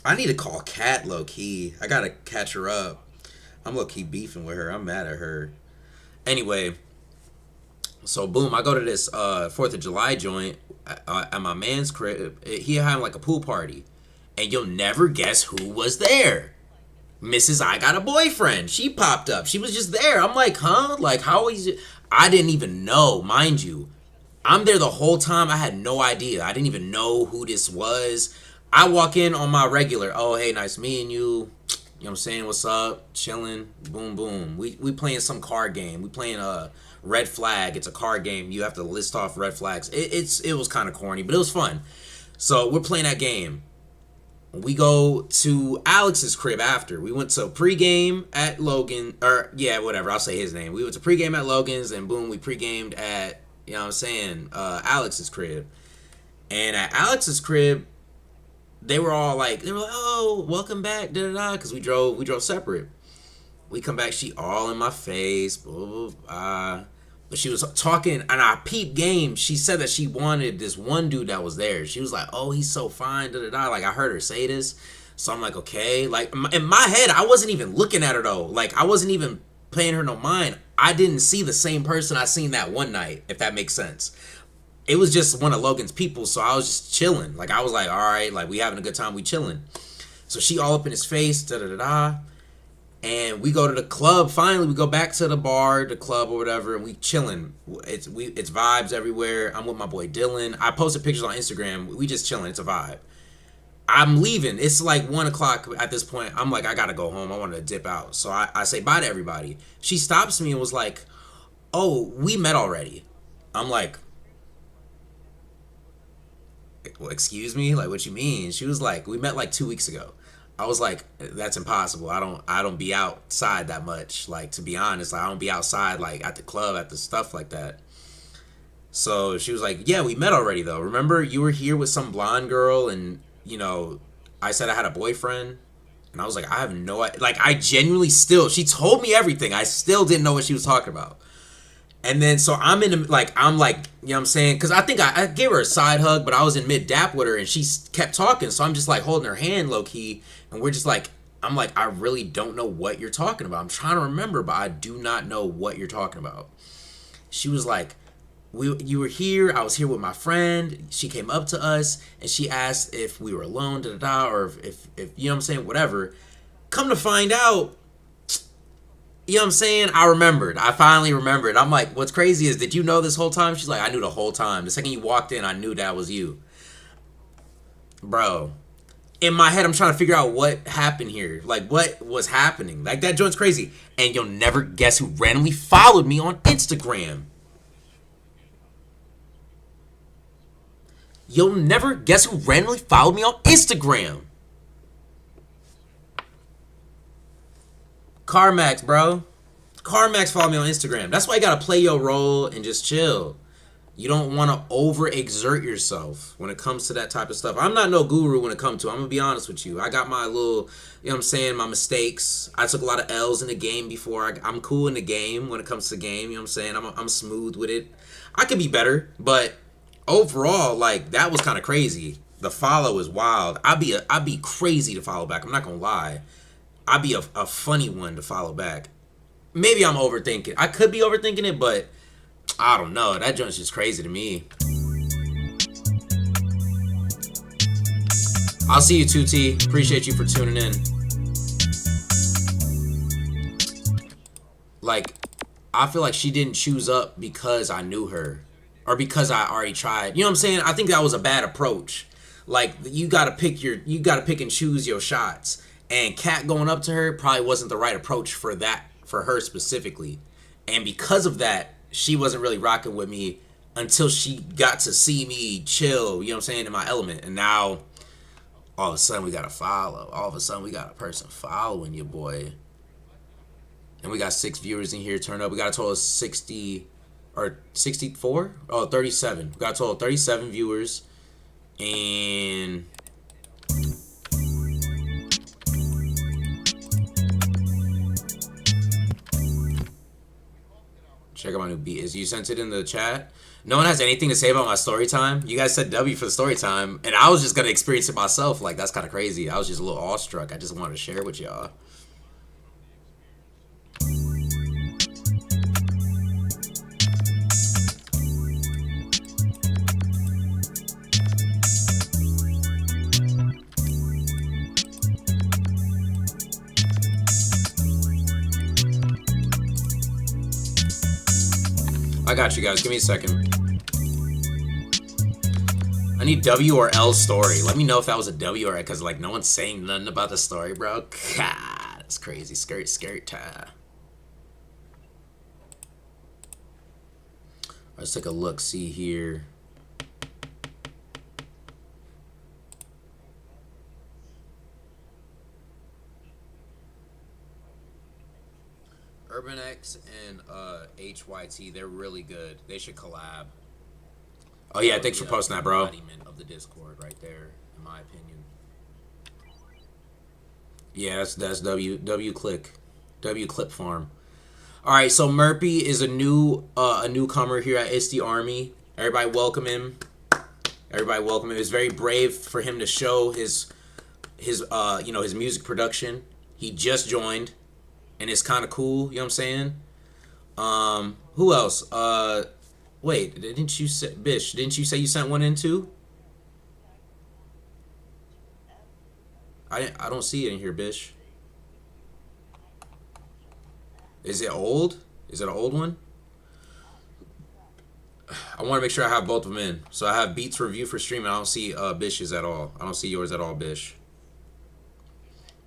I need to call Kat low key. I gotta catch her up. I'm low key beefing with her. I'm mad at her. Anyway, so boom, I go to this 4th of July joint at my man's crib. He had like a pool party, and you'll never guess who was there. Mrs. I got a boyfriend. She popped up. She was just there. I'm like, huh? Like, how is it? I didn't even know, mind you. I'm there the whole time. I had no idea. I didn't even know who this was. I walk in on my regular. Oh, hey, nice meeting you. You know what I'm saying? What's up? Chilling. Boom, boom. We playing some card game. We playing a Red Flag. It's a card game. You have to list off red flags. It was kind of corny, but it was fun. So we're playing that game. We go to Alex's crib after. We went to pregame at Logan, or yeah, whatever. I'll say his name. We went to pregame at Logan's, and boom, we pregamed at, you know what I'm saying, Alex's crib. And at Alex's crib, they were like, oh, welcome back, da da da, because we drove separate. We come back, she all in my face, blah, blah, blah. But she was talking, and I peeped game. She said that she wanted this one dude that was there. She was like, oh, he's so fine, da da da. Like, I heard her say this. So I'm like, okay. Like, in my head, I wasn't even looking at her, though. Like, I wasn't even paying her no mind. I didn't see the same person I seen that one night, if that makes sense. It was just one of Logan's people, so I was just chilling. Like, I was like, all right, like, we having a good time, we chilling. So she all up in his face, da da da da. And we go to the club. Finally, we go back to the bar, the club or whatever, and we chilling. It's vibes everywhere. I'm with my boy Dylan. I posted pictures on Instagram. We just chilling. It's a vibe. I'm leaving. It's like 1 o'clock at this point. I'm like, I gotta go home. I want to dip out. So I say bye to everybody. She stops me and was like, oh, we met already. I'm like, well, excuse me? Like, what you mean? She was like, we met like 2 weeks ago. I was like, that's impossible. I don't be outside that much. Like, to be honest, like, I don't be outside like at the club, at the stuff like that. So she was like, yeah, we met already though. Remember, you were here with some blonde girl, and you know, I said I had a boyfriend, and I was like, I have no idea. Like, I genuinely still. She told me everything. I still didn't know what she was talking about. And then, so I'm in, like, you know what I'm saying? Because I think I gave her a side hug, but I was in mid-dap with her, and she kept talking. So I'm just, like, holding her hand low-key, and we're just, like, I'm like, I really don't know what you're talking about. I'm trying to remember, but I do not know what you're talking about. She was like, you were here, I was here with my friend. She came up to us, and she asked if we were alone, da-da-da, or if you know what I'm saying, whatever. Come to find out, you know what I'm saying? I remembered. I finally remembered. I'm like, what's crazy is, did you know this whole time? She's like, I knew the whole time. The second you walked in, I knew that was you. Bro, in my head, I'm trying to figure out what happened here. Like, what was happening? Like, that joint's crazy. And you'll never guess who randomly followed me on Instagram. You'll never guess who randomly followed me on Instagram. Carmax, bro. Carmax followed me on Instagram. That's why you gotta play your role and just chill. You don't want to overexert yourself when it comes to that type of stuff. I'm not no guru when it comes to it. I'm gonna be honest with you. I got my little, you know what I'm saying, my mistakes. I took a lot of L's in the game before. I'm cool in the game when it comes to the game. You know what I'm saying? I'm smooth with it. I could be better, but overall, like, that was kind of crazy. The follow is wild. I'd be crazy to follow back. I'm not gonna lie. I'd be a funny one to follow back. Maybe I'm overthinking. I could be overthinking it, but I don't know. That joint's just crazy to me. I'll see you, 2T. Appreciate you for tuning in. Like, I feel like she didn't choose up because I knew her, or because I already tried. You know what I'm saying? I think that was a bad approach. Like, you gotta pick and choose your shots. And Kat going up to her probably wasn't the right approach for her specifically. And because of that, she wasn't really rocking with me until she got to see me chill, you know what I'm saying, in my element. And now, all of a sudden, we got a follow. All of a sudden, we got a person following your boy. And we got 6 viewers in here turned up. We got a total of 60, or 64? Oh, 37. We got a total of 37 viewers. And check out my new beat. Is you sent it in the chat? No one has anything to say about my story time. You guys said W for the story time, and I was just gonna experience it myself. Like, that's kind of crazy. I was just a little awestruck. I just wanted to share with y'all. I got you guys. Give me a second. I need W or L story. Let me know if that was a W or because like no one's saying nothing about the story, bro. God, that's crazy. Scary time. Let's take a look. See here. Urban X and HYT, they're really good. They should collab. Oh yeah, thanks for posting that, bro. Embodiment of the Discord right there, in my opinion. Yeah, that's W Clip Farm. All right, so Murphy is a newcomer here at Isty Army. Everybody welcome him. Everybody welcome him. It's very brave for him to show his music production. He just joined. And it's kind of cool, you know what I'm saying? Who else? Wait, didn't you say, Bish, didn't you say you sent one in too? I don't see it in here, Bish. Is it old? Is it an old one? I want to make sure I have both of them in. So I have Beats review for stream, and I don't see Bish's at all. I don't see yours at all, Bish.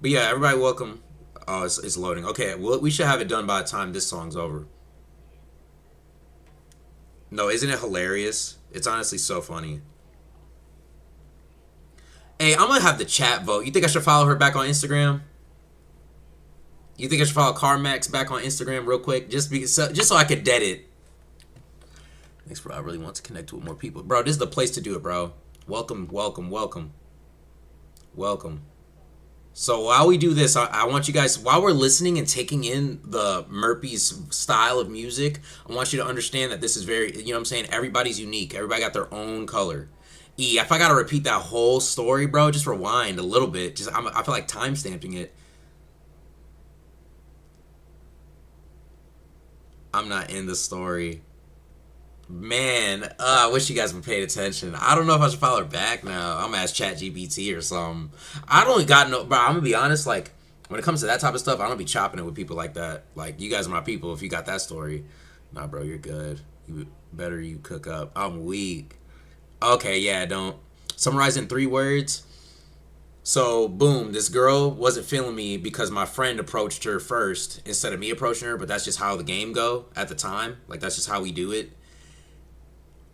But yeah, everybody welcome. Oh, it's loading. Okay, well, we should have it done by the time this song's over. No, isn't it hilarious? It's honestly so funny. Hey, I'm gonna have the chat vote. You think I should follow her back on Instagram? You think I should follow Carmax back on Instagram real quick? Just so I could dead it. Thanks, bro. I really want to connect with more people. Bro, this is the place to do it, bro. Welcome. So while we do this, I want you guys, while we're listening and taking in the Murphy's style of music, I want you to understand that this is very, you know what I'm saying? Everybody's unique. Everybody got their own color. If I got to repeat that whole story, bro, just rewind a little bit. I feel like time stamping it. I'm not in the story. Man, I wish you guys would pay attention. I don't know if I should follow her back now. I'm gonna ask ChatGPT or something. I don't got no, bro. I'm gonna be honest. Like when it comes to that type of stuff, I don't be chopping it with people like that. Like you guys are my people. If you got that story, nah, bro, you're good. You cook up. I'm weak. Okay, yeah, don't summarize in 3 words. So boom, this girl wasn't feeling me because my friend approached her first instead of me approaching her. But that's just how the game go at the time. Like that's just how we do it.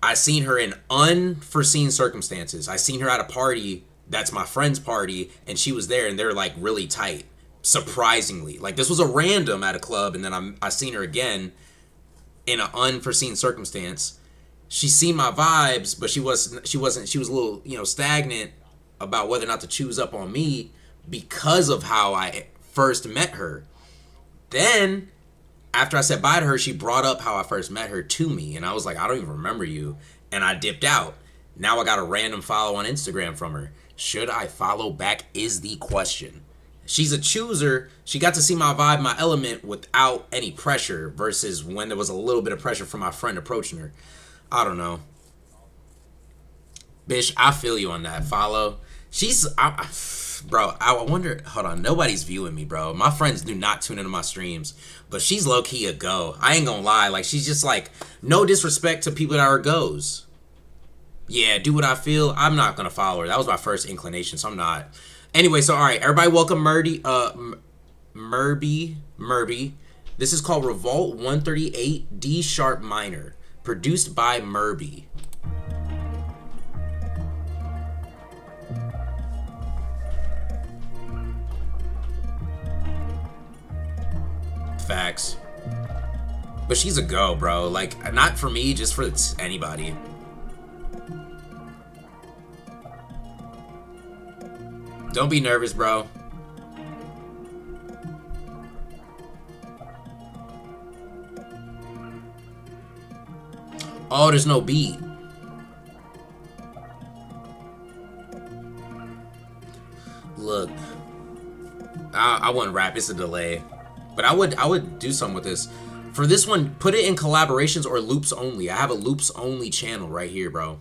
I seen her in unforeseen circumstances. I seen her at a party that's my friend's party, and she was there, and they're like really tight. Surprisingly, like this was a random at a club, and then I seen her again in an unforeseen circumstance. She seen my vibes, but she was a little stagnant about whether or not to choose up on me because of how I first met her. Then after I said bye to her, she brought up how I first met her to me. And I was like, I don't even remember you. And I dipped out. Now I got a random follow on Instagram from her. Should I follow back is the question. She's a chooser. She got to see my vibe, my element without any pressure versus when there was a little bit of pressure from my friend approaching her. I don't know. Bish, I feel you on that. Follow. Bro, I wonder, hold on, nobody's viewing me, bro. My friends do not tune into my streams, but she's low-key a go. I ain't gonna lie, like, she's just like, no disrespect to people that are goes. Yeah, do what I feel. I'm not gonna follow her. That was my first inclination, so I'm not. Anyway, so, all right, everybody welcome Murby. This is called Revolt 138 D Sharp Minor, produced by Murby. Facts. But she's a go, bro. Like, not for me, just for anybody. Don't be nervous, bro. Oh, there's no beat. Look, I wouldn't rap. It's a delay, but I would do something with this. For this one, put it in collaborations or loops only. I have a loops only channel right here, bro.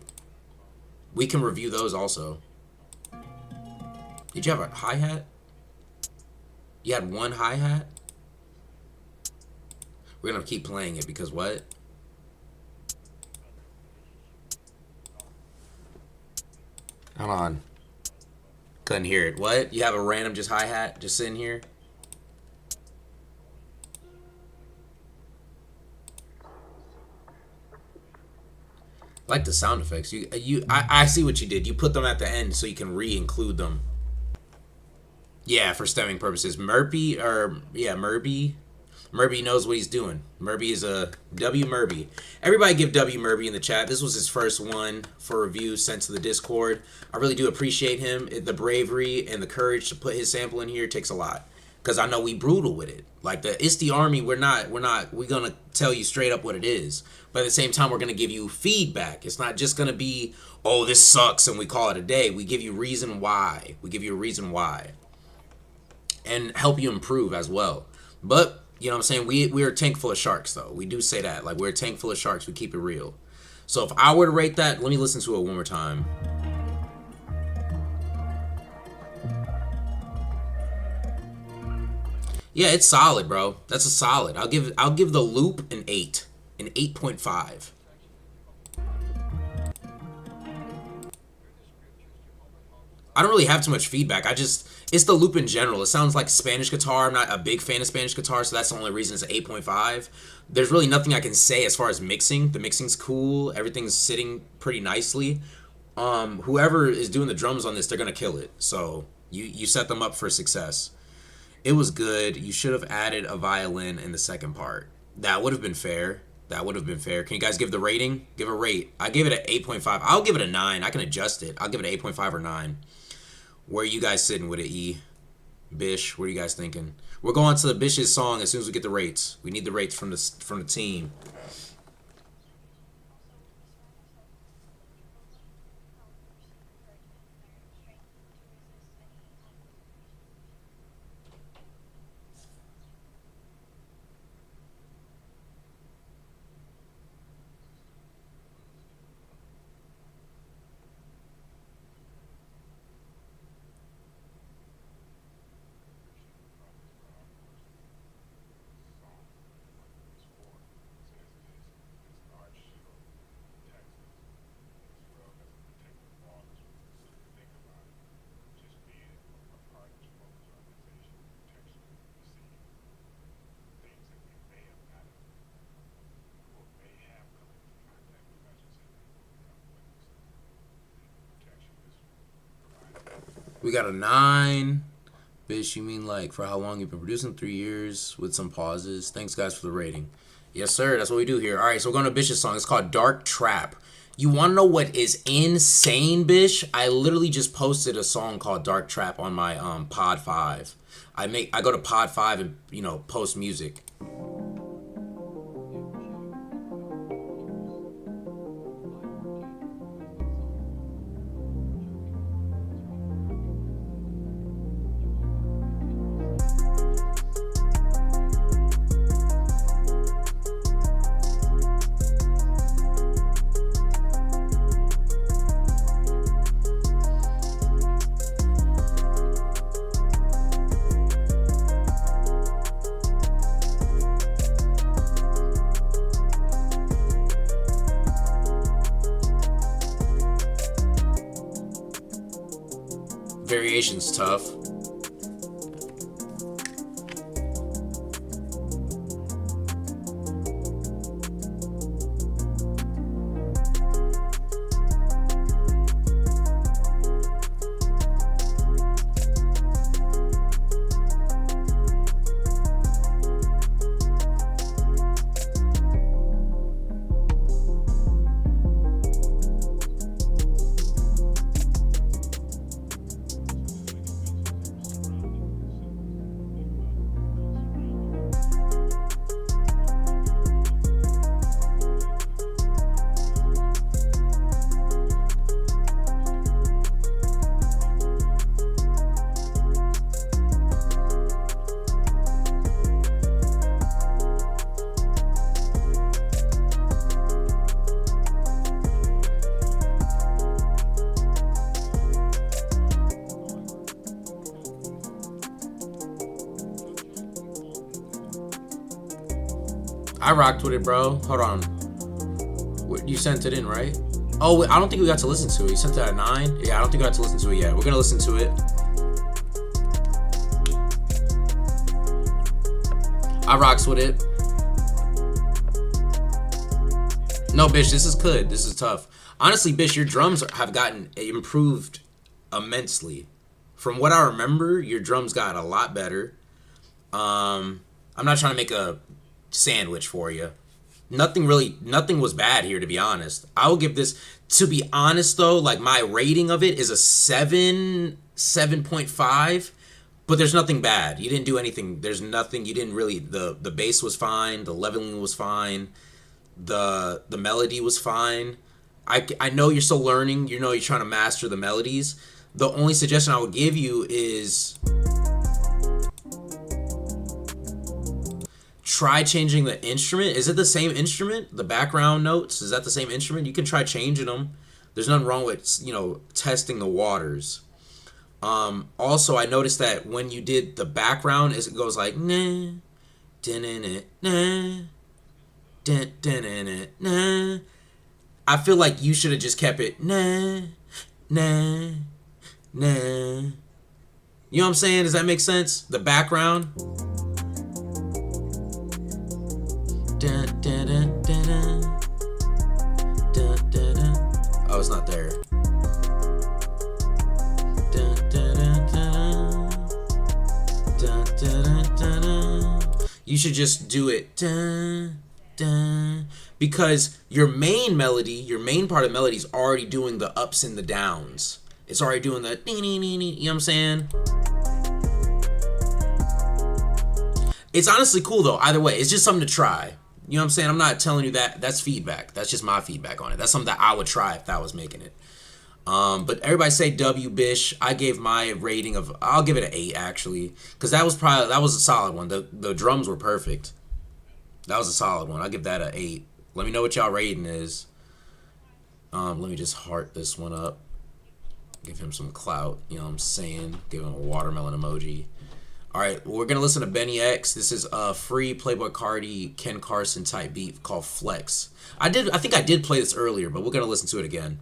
We can review those also. Did you have a hi-hat? You had one hi-hat? We're gonna keep playing it because what? Hold on. Couldn't hear it. What? You have a random just hi-hat just sitting here? I like the sound effects. I see what you did. You put them at the end so you can re-include them. Yeah, for stemming purposes. Murphy knows what he's doing. Murphy is a W Murphy. Everybody give W Murphy in the chat. This was his first one for review sent to the Discord. I really do appreciate him. The bravery and the courage to put his sample in here takes a lot. Because I know we brutal with it. Like the Isty Army, we're gonna tell you straight up what it is. But at the same time, we're gonna give you feedback. It's not just gonna be, oh, this sucks and we call it a day. We give you reason why. We give you a reason why. And help you improve as well. But, you know what I'm saying? We're a tank full of sharks, though. We do say that. Like, we're a tank full of sharks. We keep it real. So if I were to rate that, let me listen to it one more time. Yeah, it's solid, bro. That's a solid. I'll give the loop an 8. An 8.5. I don't really have too much feedback. It's the loop in general. It sounds like Spanish guitar. I'm not a big fan of Spanish guitar, so that's the only reason it's an 8.5. There's really nothing I can say as far as mixing. The mixing's cool. Everything's sitting pretty nicely. Whoever is doing the drums on this, they're gonna kill it. So you set them up for success. It was good. You should have added a violin in the second part. That would have been fair. That would have been fair. Can you guys give the rating? Give a rate. I gave it an 8.5. I'll give it a 9. I can adjust it. I'll give it an 8.5 or 9. Where are you guys sitting with it, E? Bish, what are you guys thinking? We're going to the Bish's song as soon as we get the rates. We need the rates from the team. We got a 9. Bish, you mean like for how long you've been producing? 3 years with some pauses. Thanks, guys, for the rating. Yes, sir. That's what we do here. All right, so we're going to Bish's song. It's called Dark Trap. You want to know what is insane, Bish? I literally just posted a song called Dark Trap on my Pod 5. I go to Pod 5 and, you know, post music. Variation's tough. I rocked with it, bro. Hold on. You sent it in, right? Oh, I don't think we got to listen to it. You sent it at 9? Yeah, I don't think we got to listen to it yet. We're gonna listen to it. I rocks with it. No, bitch, this is good. This is tough. Honestly, bitch, your drums have gotten improved immensely. From what I remember, your drums got a lot better. I'm not trying to make a sandwich for you. Nothing was bad here, to be honest. I will give this, to be honest though, like my rating of it is a 7.5, but there's nothing bad. You didn't do anything. There's nothing, you didn't really, the bass was fine, the leveling was fine, the melody was fine. I know you're still learning, you know you're trying to master the melodies. The only suggestion I would give you is try changing the instrument. Is it the same instrument? The background notes, is that the same instrument? You can try changing them. There's nothing wrong with, you know, testing the waters. Also, I noticed that when you did the background, it goes like nah, din nah, din nah. I feel like you should have just kept it nah, nah, nah. You know what I'm saying? Does that make sense? The background. Dun, dun, dun, dun, dun. Dun, dun, dun. Oh, it's not there. Dun, dun, dun, dun. Dun, dun, dun, dun, dun. You should just do it. Dun, dun. Because your main melody, your main part of the melody is already doing the ups and the downs. It's already doing the you know what I'm saying? It's honestly cool though, either way. It's just something to try. You know what I'm saying? I'm not telling you that. That's feedback. That's just my feedback on it. That's something that I would try if I was making it. But everybody say W Bish. I gave my rating of, I'll give it an 8 actually. Because that was a solid one. The drums were perfect. That was a solid one. I'll give that an 8. Let me know what y'all rating is. Let me just heart this one up. Give him some clout. You know what I'm saying? Give him a watermelon emoji. All right, we're gonna listen to Benny X. This is a free Playboi Carti, Ken Carson type beat called Flex. I think I did play this earlier, but we're gonna listen to it again.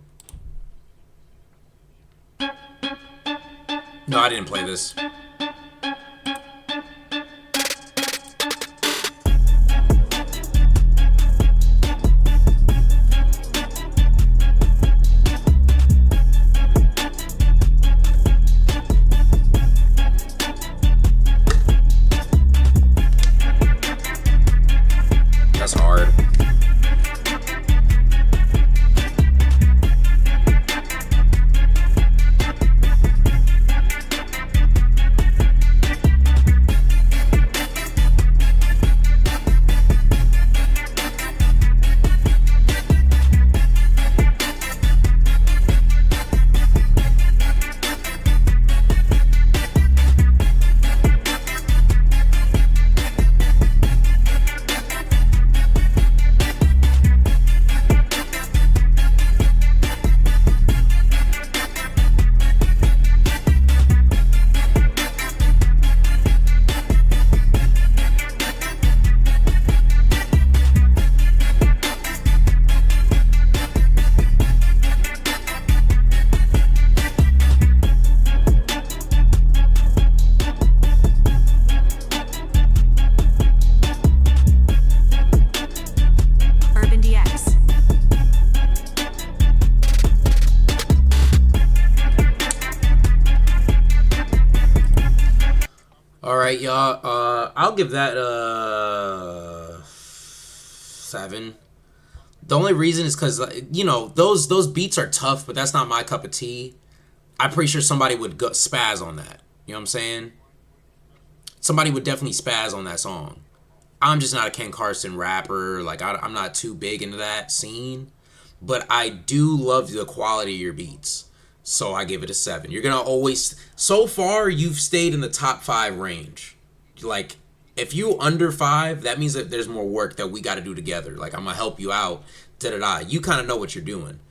No, I didn't play this. That's hard. Alright, y'all. I'll give that 7. The only reason is because, you know, those beats are tough, but that's not my cup of tea. I'm pretty sure somebody would go spaz on that. You know what I'm saying? Somebody would definitely spaz on that song. I'm just not a Ken Carson rapper. Like, I'm not too big into that scene. But I do love the quality of your beats. So I give it a 7. You're going to always... So far, you've stayed in the top 5 range. Like, if you under 5, that means that there's more work that we got to do together. Like, I'm going to help you out. Da-da-da. You kind of know what you're doing.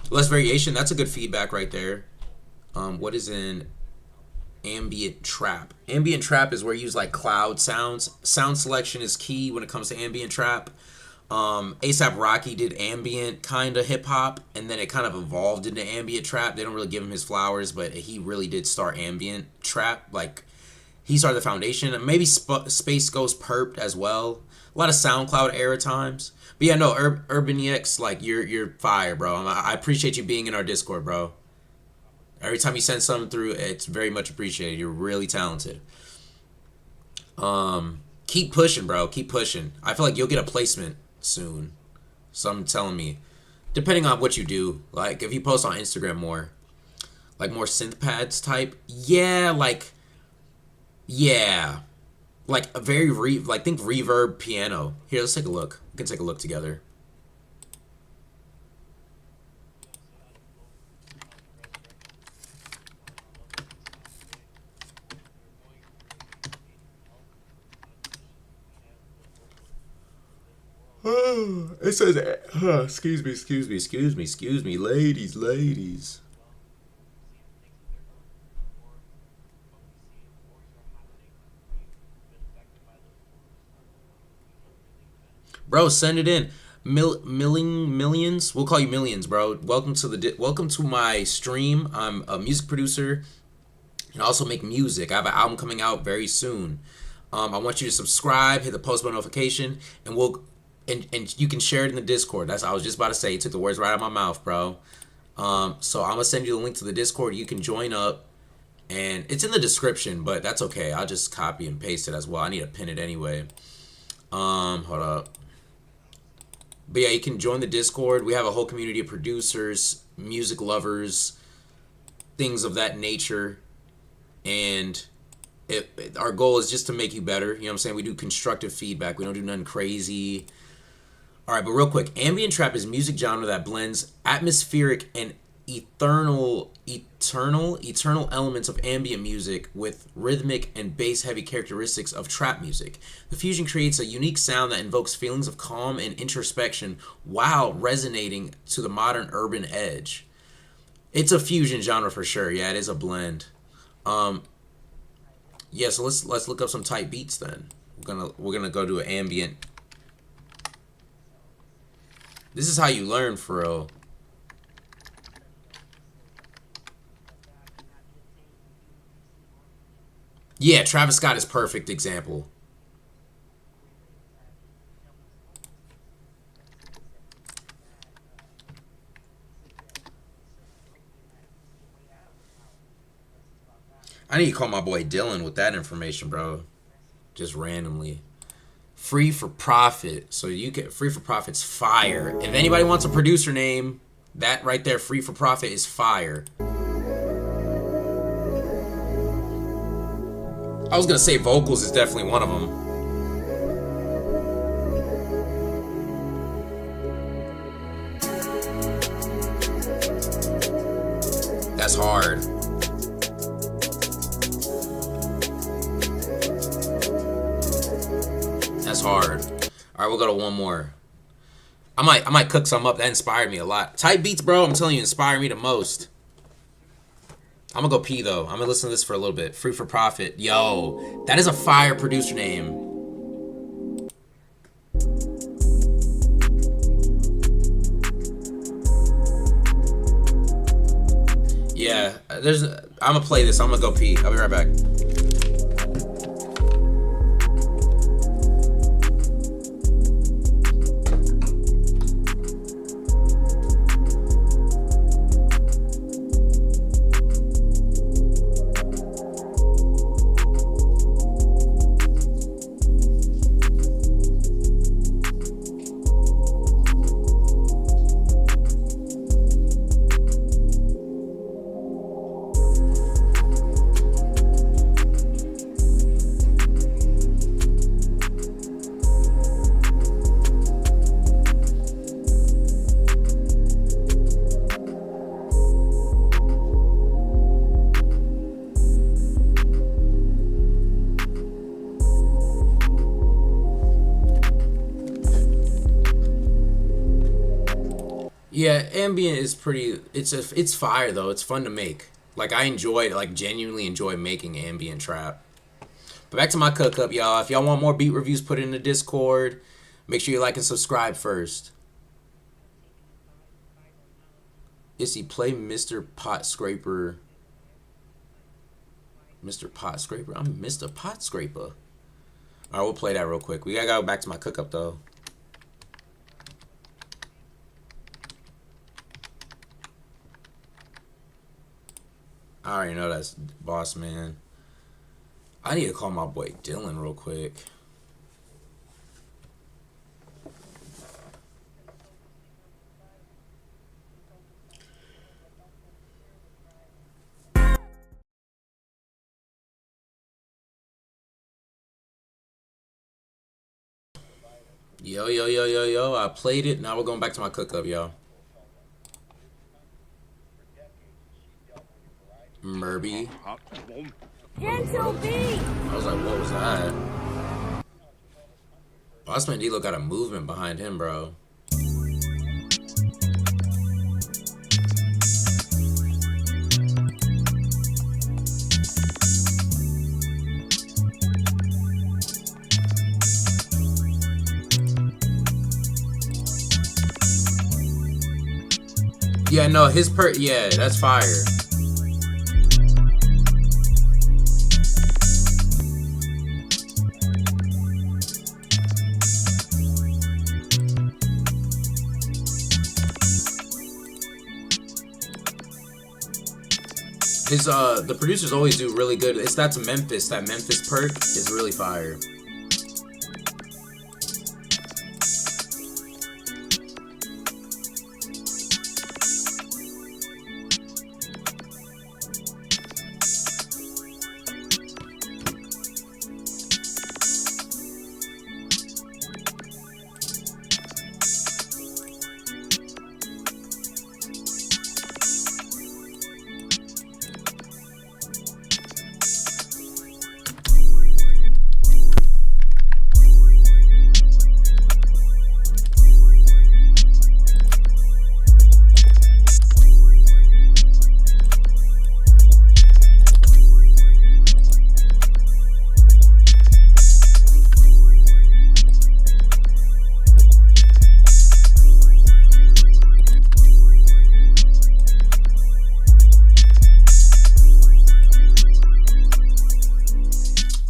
Less variation. That's a good feedback right there. What is in ambient trap. Ambient trap is where you use like cloud sounds. Sound selection is key when it comes to ambient trap. ASAP Rocky did ambient kind of hip hop, and then it kind of evolved into ambient trap. They don't really give him his flowers, but he really did start ambient trap. Like, he started the foundation. And maybe Space Ghost perped as well. A lot of SoundCloud era times. But yeah, no, Urban EX, like, you're fire, bro. I appreciate you being in our Discord, bro. Every time you send something through, it's very much appreciated. You're really talented. Keep pushing, bro. Keep pushing. I feel like you'll get a placement soon. Some telling me, depending on what you do, like if you post on Instagram more, like more synth pads type, yeah, like a very think reverb piano. Here, let's take a look. We can take a look together. It says, excuse me, ladies. Bro, send it in. Millions. We'll call you Millions, bro. Welcome to my stream. I'm a music producer and also make music. I have an album coming out very soon. I want you to subscribe, hit the post button notification, and and you can share it in the Discord. I was just about to say, you took the words right out of my mouth, bro. So I'm gonna send you the link to the Discord. You can join up, and it's in the description, but that's okay. I'll just copy and paste it as well. I need to pin it anyway. Hold up. But yeah, you can join the Discord. We have a whole community of producers, music lovers, things of that nature, and our goal is just to make you better. You know what I'm saying? We do constructive feedback. We don't do nothing crazy. All right, but real quick, ambient trap is music genre that blends atmospheric and eternal elements of ambient music with rhythmic and bass-heavy characteristics of trap music. The fusion creates a unique sound that invokes feelings of calm and introspection while resonating to the modern urban edge. It's a fusion genre for sure. Yeah, it is a blend. Yeah, so let's look up some tight beats then. We're gonna go to an ambient. This is how you learn, for real. Yeah, Travis Scott is perfect example. I need to call my boy Dylan with that information, bro. Just randomly. Free for Profit. So you get Free for Profit's fire. If anybody wants a producer name, that right there, Free for Profit, is fire. I was gonna say vocals is definitely one of them. That's hard. That's hard. All right, we'll go to one more. I might cook some up. That inspired me a lot. Tight beats, bro. I'm telling you, inspire me the most. I'm gonna go pee though. I'm gonna listen to this for a little bit. Free for Profit. Yo, that is a fire producer name. Yeah, I'm gonna play this. I'm gonna go pee. I'll be right back. Yeah, ambient is pretty. It's fire though. It's fun to make. Like I enjoy, like genuinely enjoy making ambient trap. But back to my Cookup, y'all. If y'all want more beat reviews, put it in the Discord. Make sure you like and subscribe first. Isty, play Mr. Pot Scraper. Mr. Pot Scraper? I'm Mr. Pot Scraper. Alright, we'll play that real quick. We gotta go back to my Cookup, though. I already know that's Boss Man. I need to call my boy Dylan real quick. Yo, yo, yo, yo, yo. I played it. Now we're going back to my Cookup, y'all. Murby. Gentle beat. I was like, what was that? Bossman D-Lo got a movement behind him, bro. Yeah, no, yeah, that's fire. The producers always do really good. That's Memphis. That Memphis perk is really fire.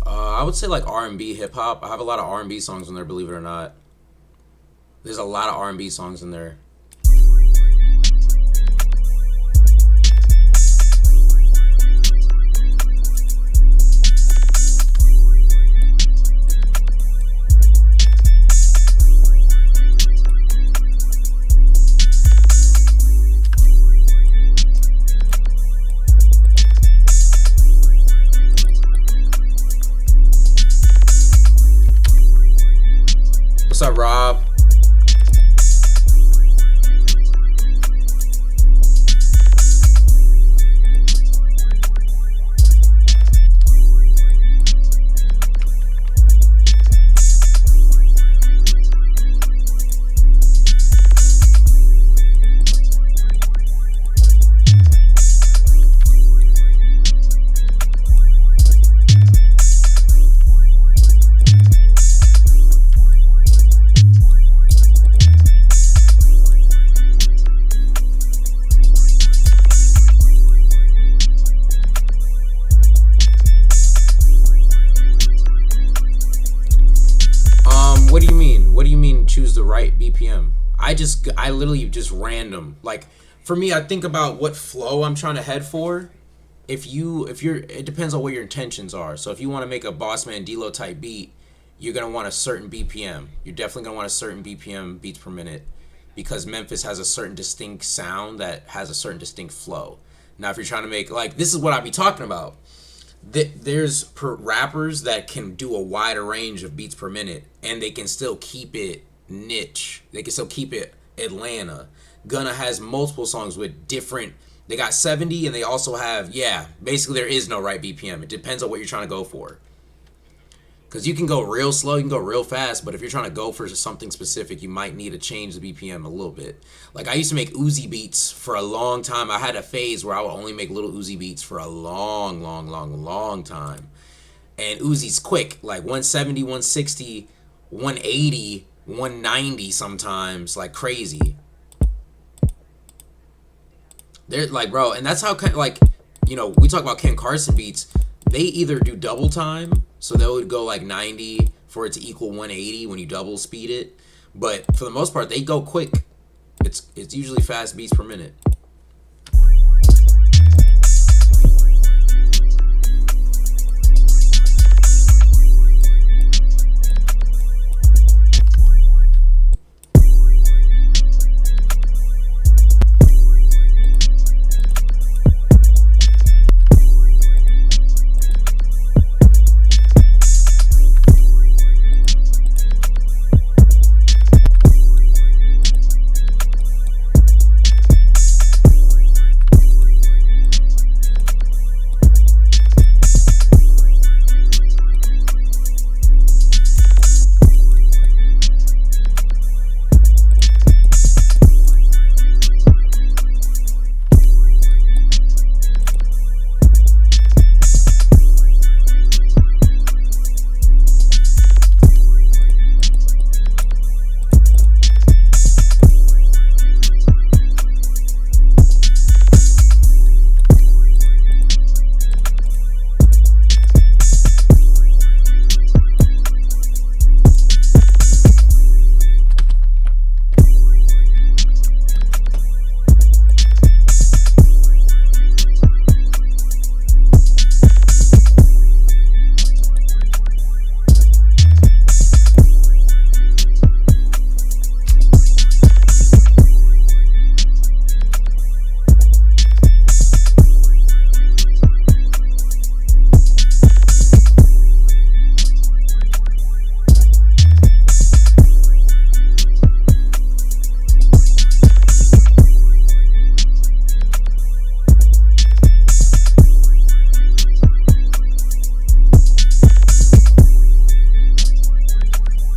I would say like R&B, hip hop. I have a lot of R&B songs in there, believe it or not. There's a lot of R&B songs in there. What's up, Rob? What do you mean? What do you mean choose the right BPM? I literally just random. Like for me, I think about what flow I'm trying to head for. It depends on what your intentions are. So if you want to make a Bossman D-Lo type beat, you're gonna want a certain BPM. You're definitely gonna want a certain BPM, beats per minute, because Memphis has a certain distinct sound that has a certain distinct flow. Now, if you're trying to make, like, this is what I be talking about. There's rappers that can do a wider range of beats per minute, and they can still keep it niche. They can still keep it Atlanta. Gunna has multiple songs with different. They got 70, and they also have, basically there is no right BPM. It depends on what you're trying to go for. Because you can go real slow, you can go real fast, but if you're trying to go for something specific, you might need to change the BPM a little bit. Like, I used to make Uzi beats for a long time. I had a phase where I would only make little Uzi beats for a long time. And Uzi's quick, like 170, 160, 180, 190 sometimes, like crazy. They're like, bro, and that's how, like, you know, we talk about Ken Carson beats. They either do double time, so they would go like 90 for it to equal 180 when you double speed it. But for the most part, they go quick. It's usually fast beats per minute.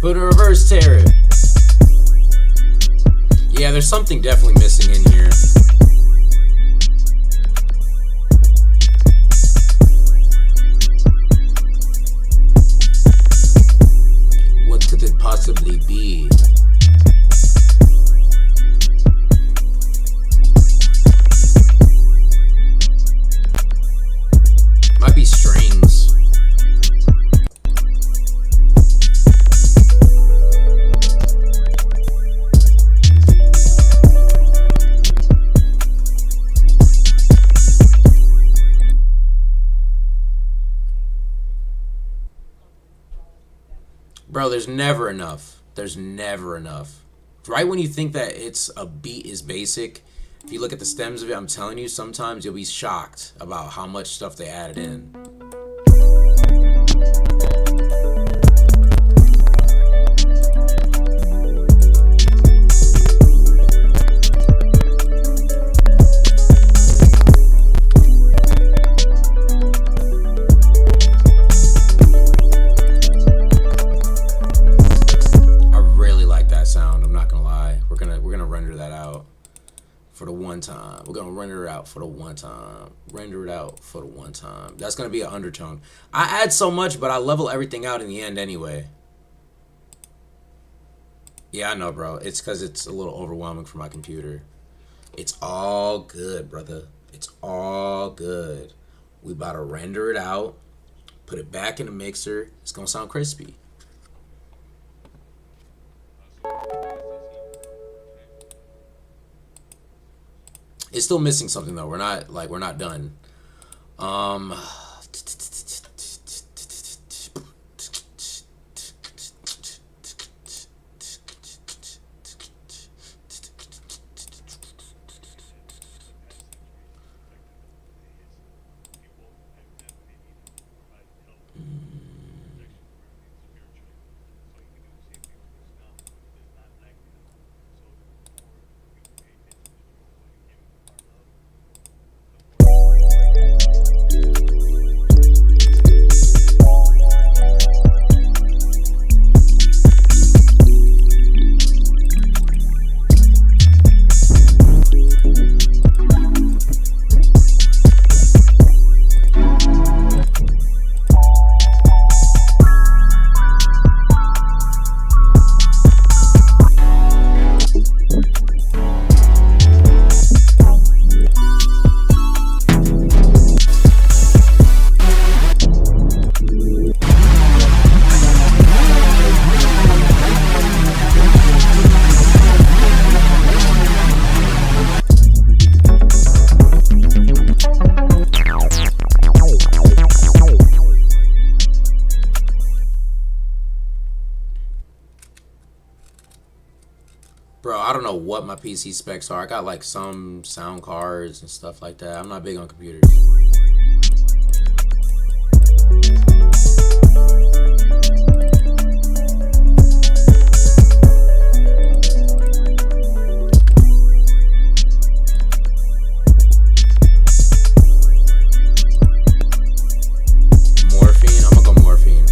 Put a reverse terror. Yeah, there's something definitely missing in here. What could it possibly be? Might be strings. Bro, there's never enough. There's never enough. Right when you think that a beat is basic, if you look at the stems of it, I'm telling you, sometimes you'll be shocked about how much stuff they added in. Time. We're gonna render it out for the one time. Render it out for the one time. That's gonna be an undertone. I add so much, but I level everything out in the end anyway. Yeah, I know, bro. It's because it's a little overwhelming for my computer. It's all good, brother. It's all good. We about to render it out, put it back in the mixer. It's gonna sound crispy. It's still missing something though. We're not done. what my PC specs are. I got like some sound cards and stuff like that. I'm not big on computers. Morphine, I'm gonna go morphine.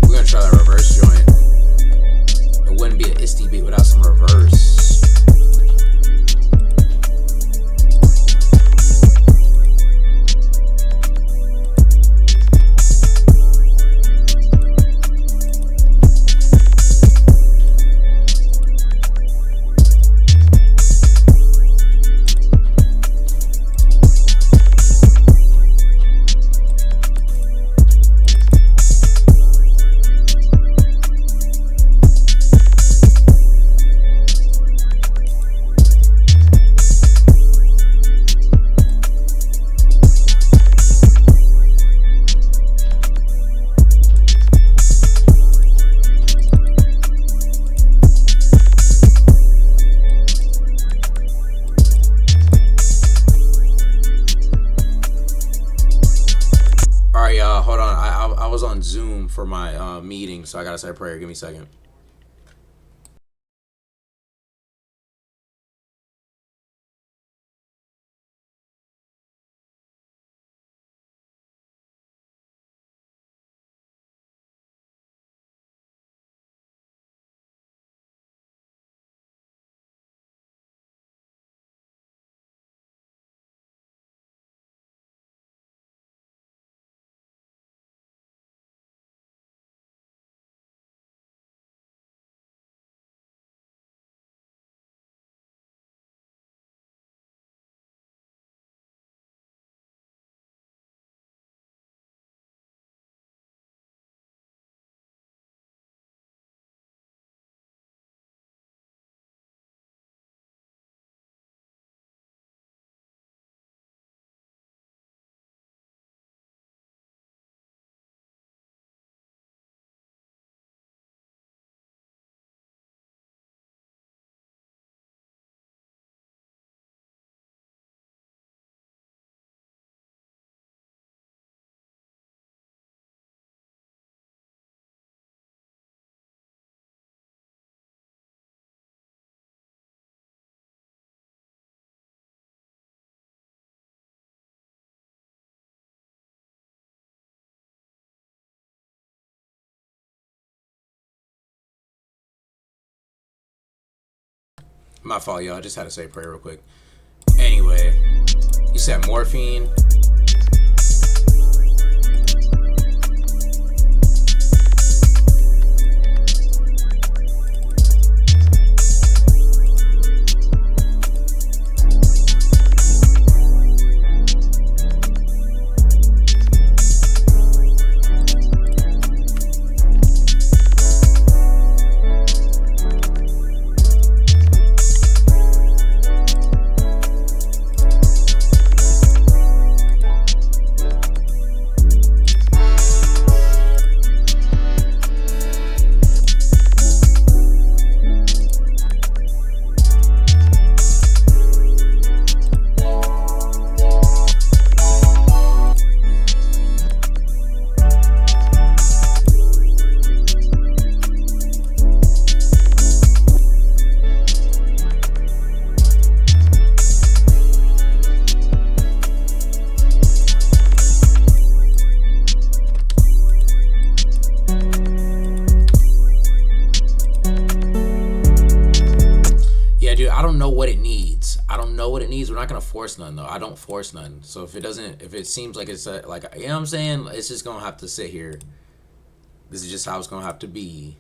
We're gonna try that reverse joint. It wouldn't be an Isty beat without some reverse. Alright, y'all, hold on. I was on Zoom for my meeting, so I gotta say a prayer. Give me a second. My fault, y'all. I just had to say a prayer real quick. Anyway, you said morphine. I don't know what it needs. I don't know what it needs. We're not gonna force none though. I don't force none. So if it seems like it's like, you know what I'm saying, it's just gonna have to sit here. This is just how it's gonna have to be.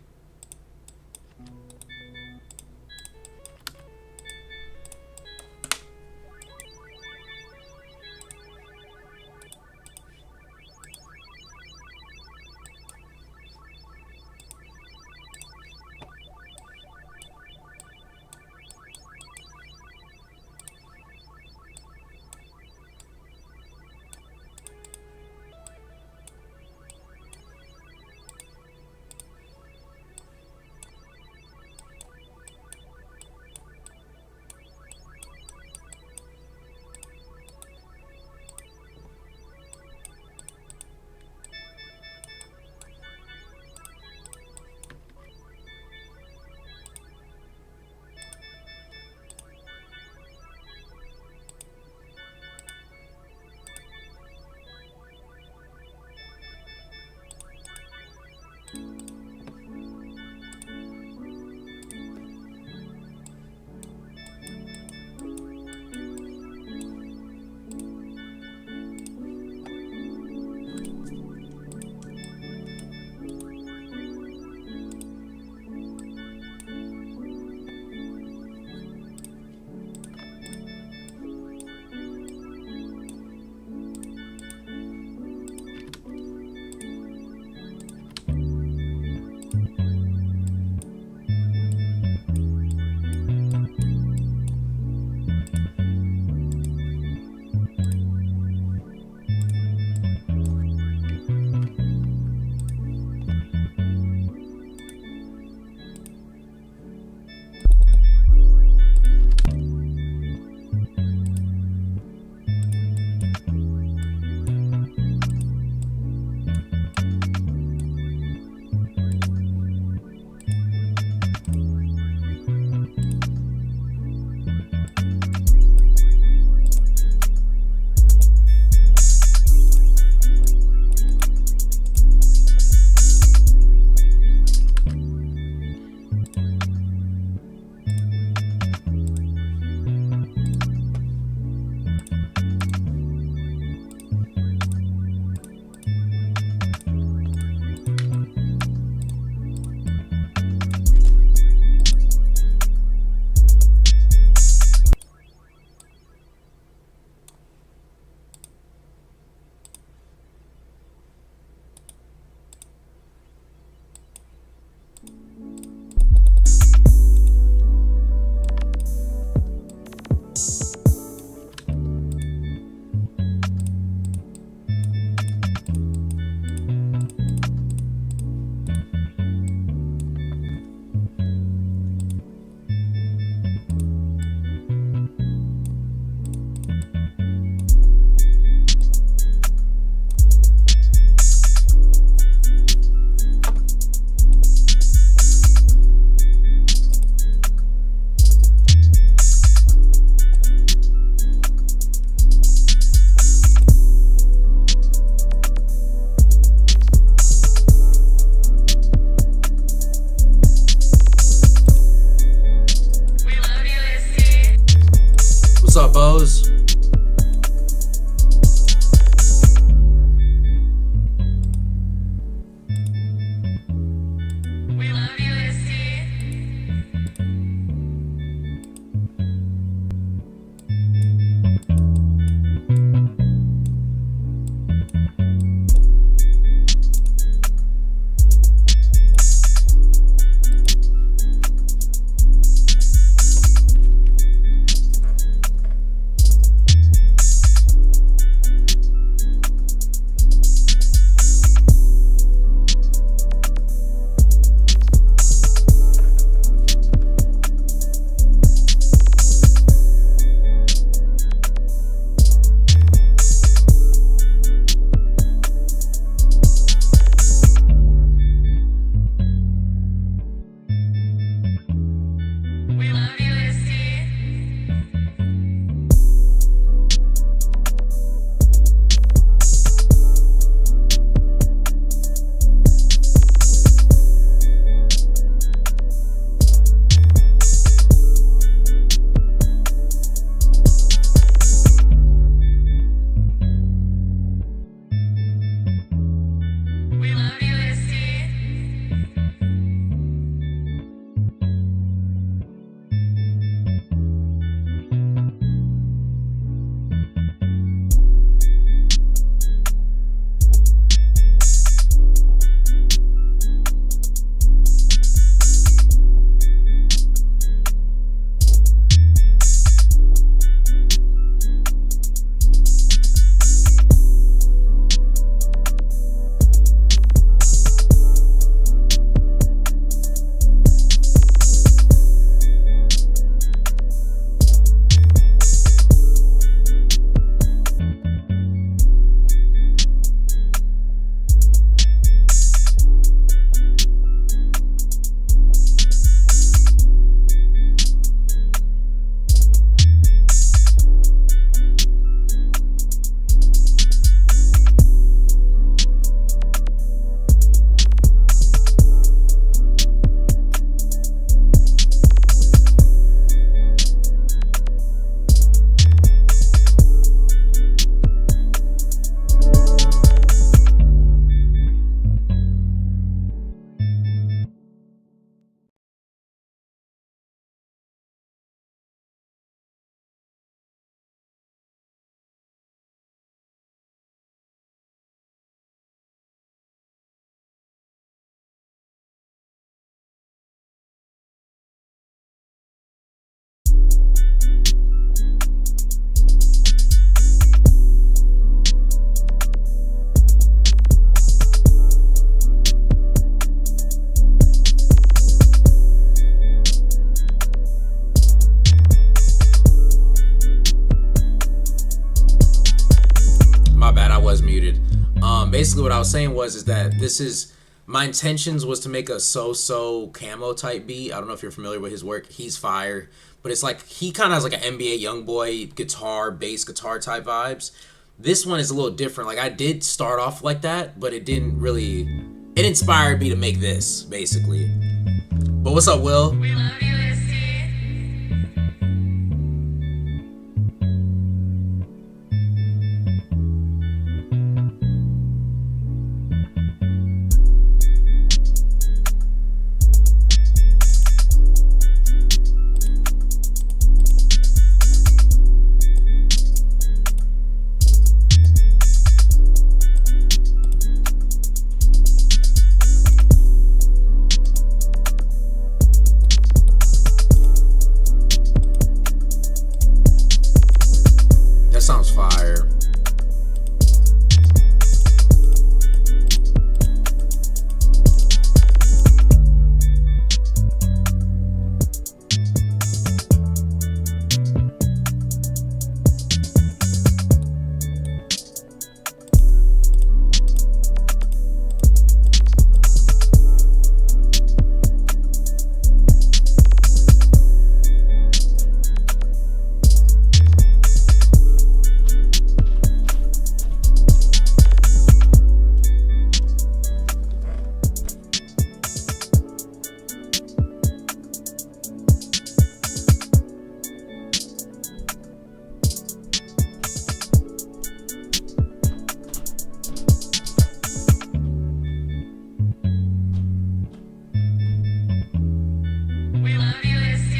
my bad. I was muted. Basically what I was saying is that my intentions was to make a so camo type beat. I don't know if you're familiar with his work. He's fire, but it's like he kind of has like an NBA YoungBoy guitar, bass guitar type vibes. This one is a little different. Like I did start off like that, but it didn't really. It inspired me to make this basically. But what's up, Will? We love you, Isty. That sounds fire. We love you, Isty.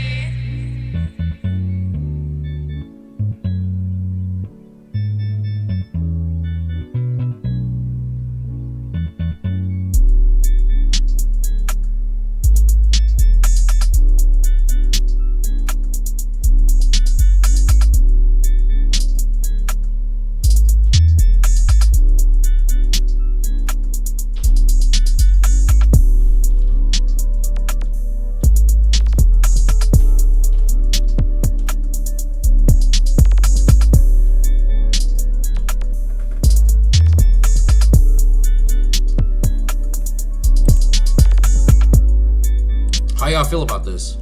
How y'all feel about this?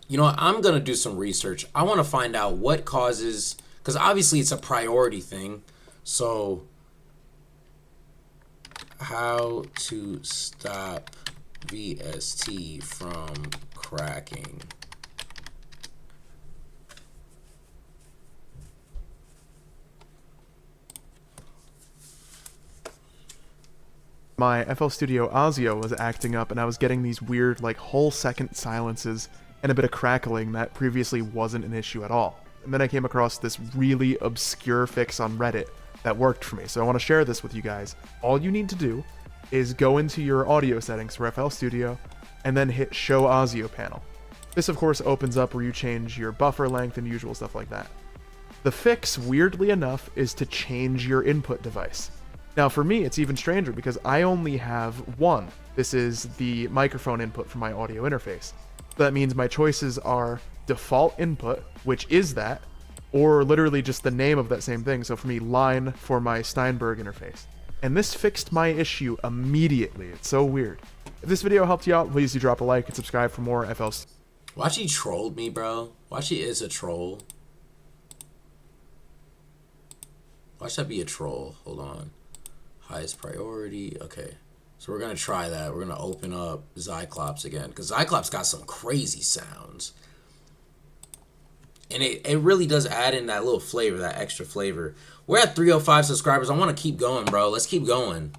You know what? I'm gonna do some research. I want to find out what causes, because obviously it's a priority thing. So, how to stop VST from cracking? My FL Studio Audio was acting up and I was getting these weird like whole second silences and a bit of crackling that previously wasn't an issue at all. And then I came across this really obscure fix on Reddit that worked for me. So I want to share this with you guys. All you need to do is go into your audio settings for FL Studio and then hit Show Audio Panel. This of course opens up where you change your buffer length and usual stuff like that. The fix, weirdly enough, is to change your input device. Now for me, it's even stranger because I only have one. This is the microphone input for my audio interface. So that means my choices are default input, which is that, or literally just the name of that same thing. So for me, line for my Steinberg interface. And this fixed my issue immediately. It's so weird. If this video helped you out, please do drop a like and subscribe for more FL. Watch he trolled me, bro. Watch he is a troll. Watch that be a troll. Hold on. Highest priority. Okay. So we're going to try that. We're going to open up Zyclops again. Because Zyclops got some crazy sounds. And it really does add in that little flavor, that extra flavor. We're at 305 subscribers. I want to keep going, bro. Let's keep going.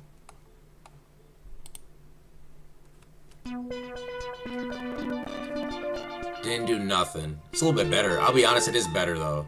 Didn't do nothing. It's a little bit better. I'll be honest, it is better, though.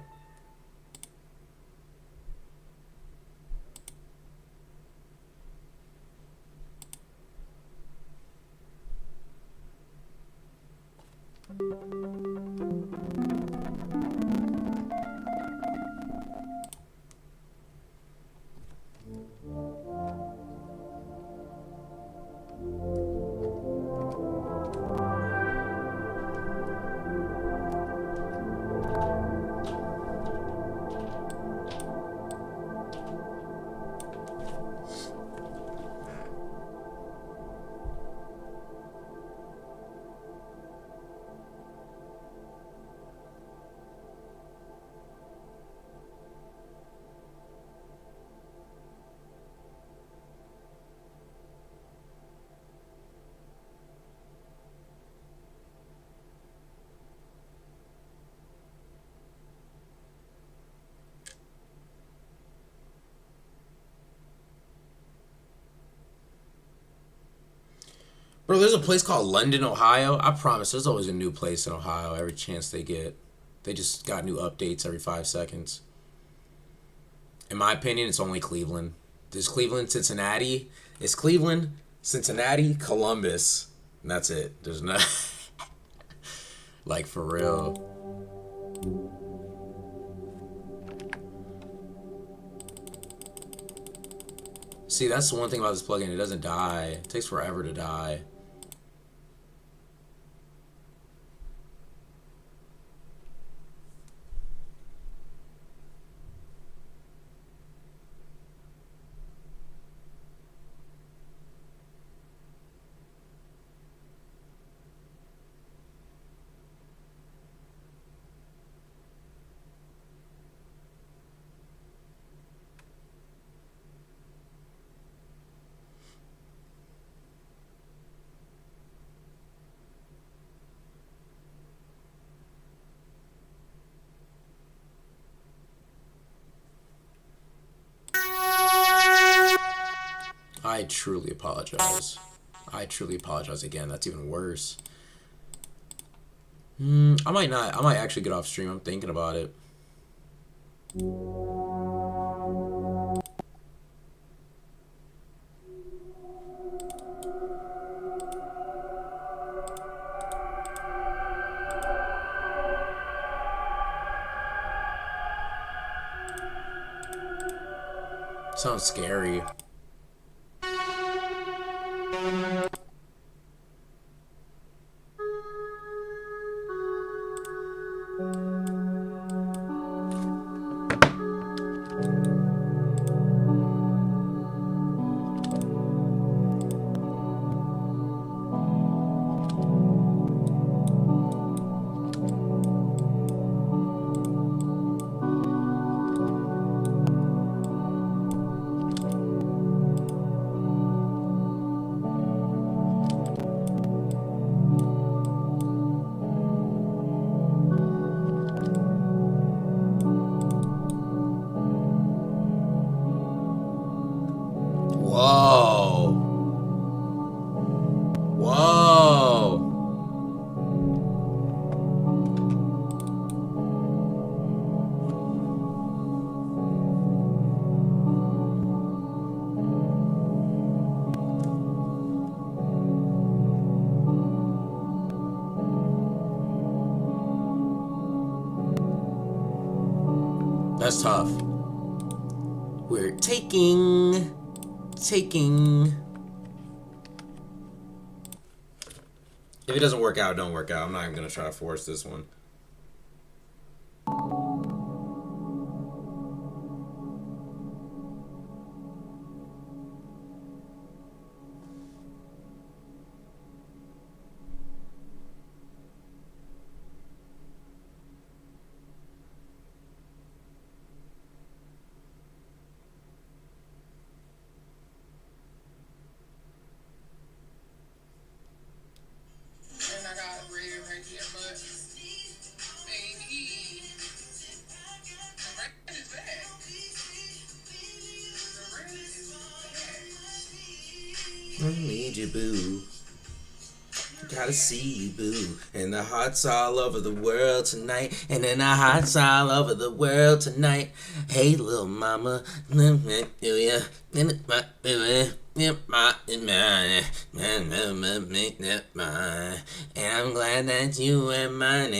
Bro, there's a place called London, Ohio. I promise there's always a new place in Ohio every chance they get. They just got new updates every 5 seconds. In my opinion, it's only Cleveland. There's Cleveland, Cincinnati. It's Cleveland, Cincinnati, Columbus. And that's it. There's not... like, for real. See, that's the one thing about this plugin. It doesn't die. It takes forever to die. I truly apologize. I truly apologize again. That's even worse. I might not. I might actually get off stream. I'm thinking about it. Sounds scary. Whoa. Whoa. That's tough. We're taking. If it doesn't work out, don't work out. I'm not even gonna try to force this one. And I got red right here, but baby, the red is bad. The red is bad. I need you, boo. Gotta see you, boo. And the hearts all over the world tonight. And then the hearts all over the world tonight. Hey, little mama. And I'm glad that you and mine.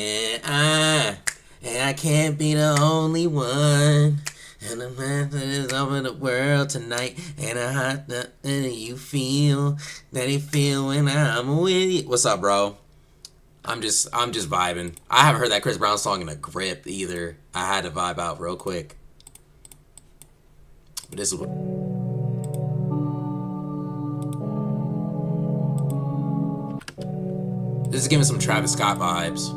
And I can't be the only one. And the man that is over the world tonight. And I hot that you feel that you feel when I'm with you. What's up, bro? I'm just vibing. I haven't heard that Chris Brown song in a grip either. I had to vibe out real quick. But this is what. This is giving some Travis Scott vibes.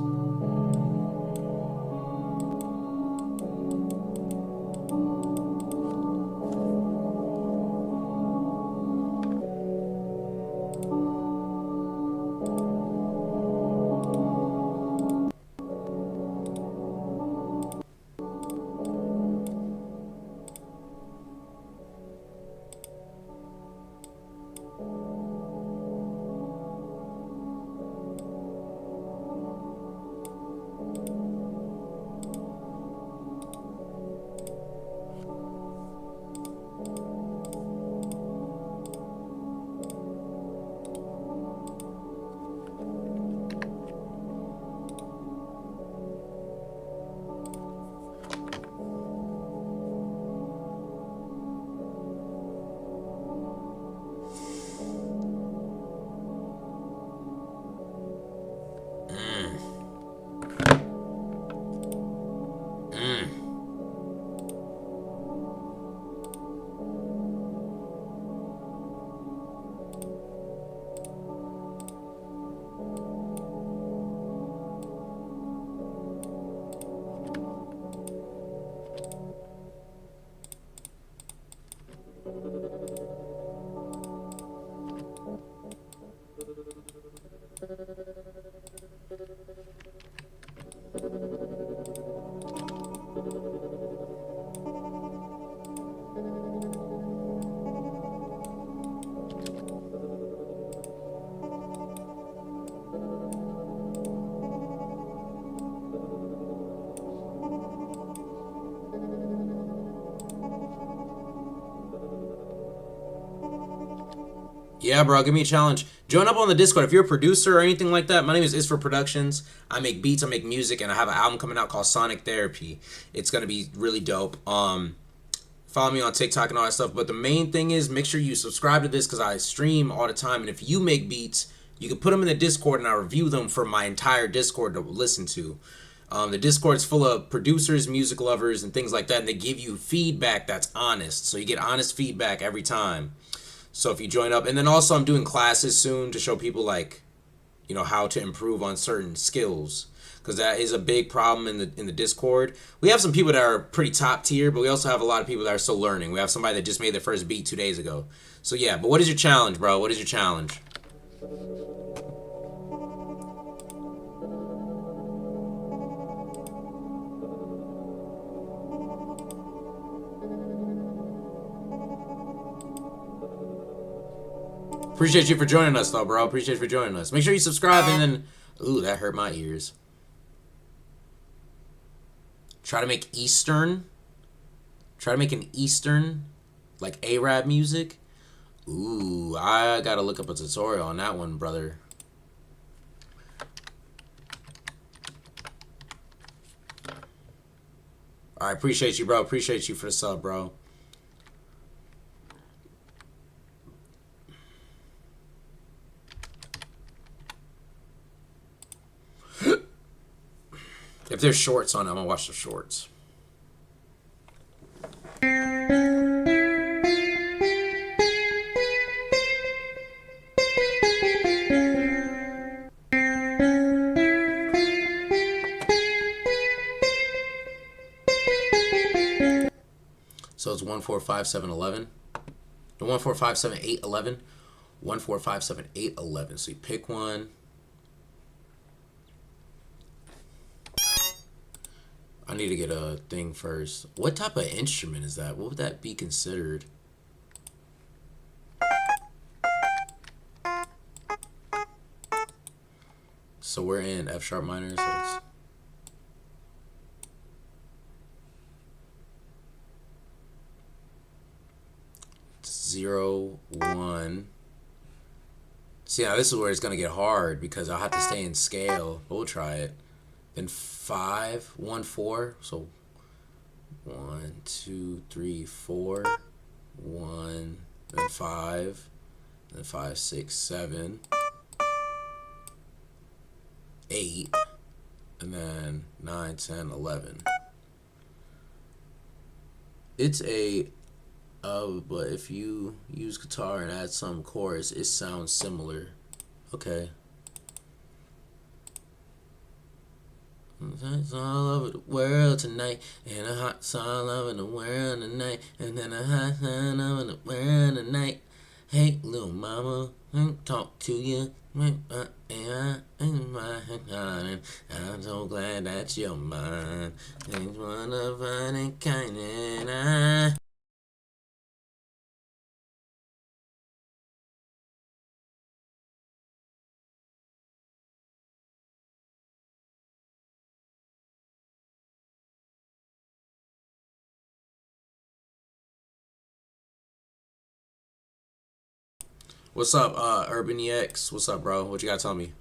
Yeah, bro, give me a challenge. Join up on the Discord. If you're a producer or anything like that, my name is for Productions. I make beats, I make music, and I have an album coming out called Sonic Therapy. It's gonna be really dope. Follow me on TikTok and all that stuff. But the main thing is make sure you subscribe to this because I stream all the time. And if you make beats, you can put them in the Discord and I review them for my entire Discord to listen to. The Discord is full of producers, music lovers, and things like that. And they give you feedback that's honest. So you get honest feedback every time. So if you join up. And then also I'm doing classes soon to show people like, you know, how to improve on certain skills. Because that is a big problem in the Discord. We have some people that are pretty top tier, but we also have a lot of people that are still learning. We have somebody that just made their first beat 2 days ago. So yeah, but what is your challenge, bro? What is your challenge? Appreciate you for joining us, though, bro. Appreciate you for joining us. Make sure you subscribe and then... Ooh, that hurt my ears. Try to make Eastern. Try to make an Eastern, like Arab music. Ooh, I gotta look up a tutorial on that one, brother. Alright, appreciate you, bro. Appreciate you for the sub, bro. If there's shorts on it, I'm gonna watch the shorts. So it's 1 4 5 7 11. 1 4 5 7 8 11. 1 4 5 7 8 11. So you pick one. I need to get a thing first. What type of instrument is that? What would that be considered? So we're in F sharp minor. So it's 0 1. See, now this is where it's gonna get hard because I'll have to stay in scale. But we'll try it. Then 5 1 4. So 1 2 3 4. 1 then 5. Then 5 6 7 8. And then 9 10 11. It's a but if you use guitar and add some chorus, it sounds similar. Okay. It's all over the world tonight, and a hot song all over the world tonight, and then a hot song all over the world tonight. Hey, little mama, talk to you. I'm so glad that you're mine. Things one of a kind, and I. What's up, Urban EX? What's up, bro? What you gotta tell me?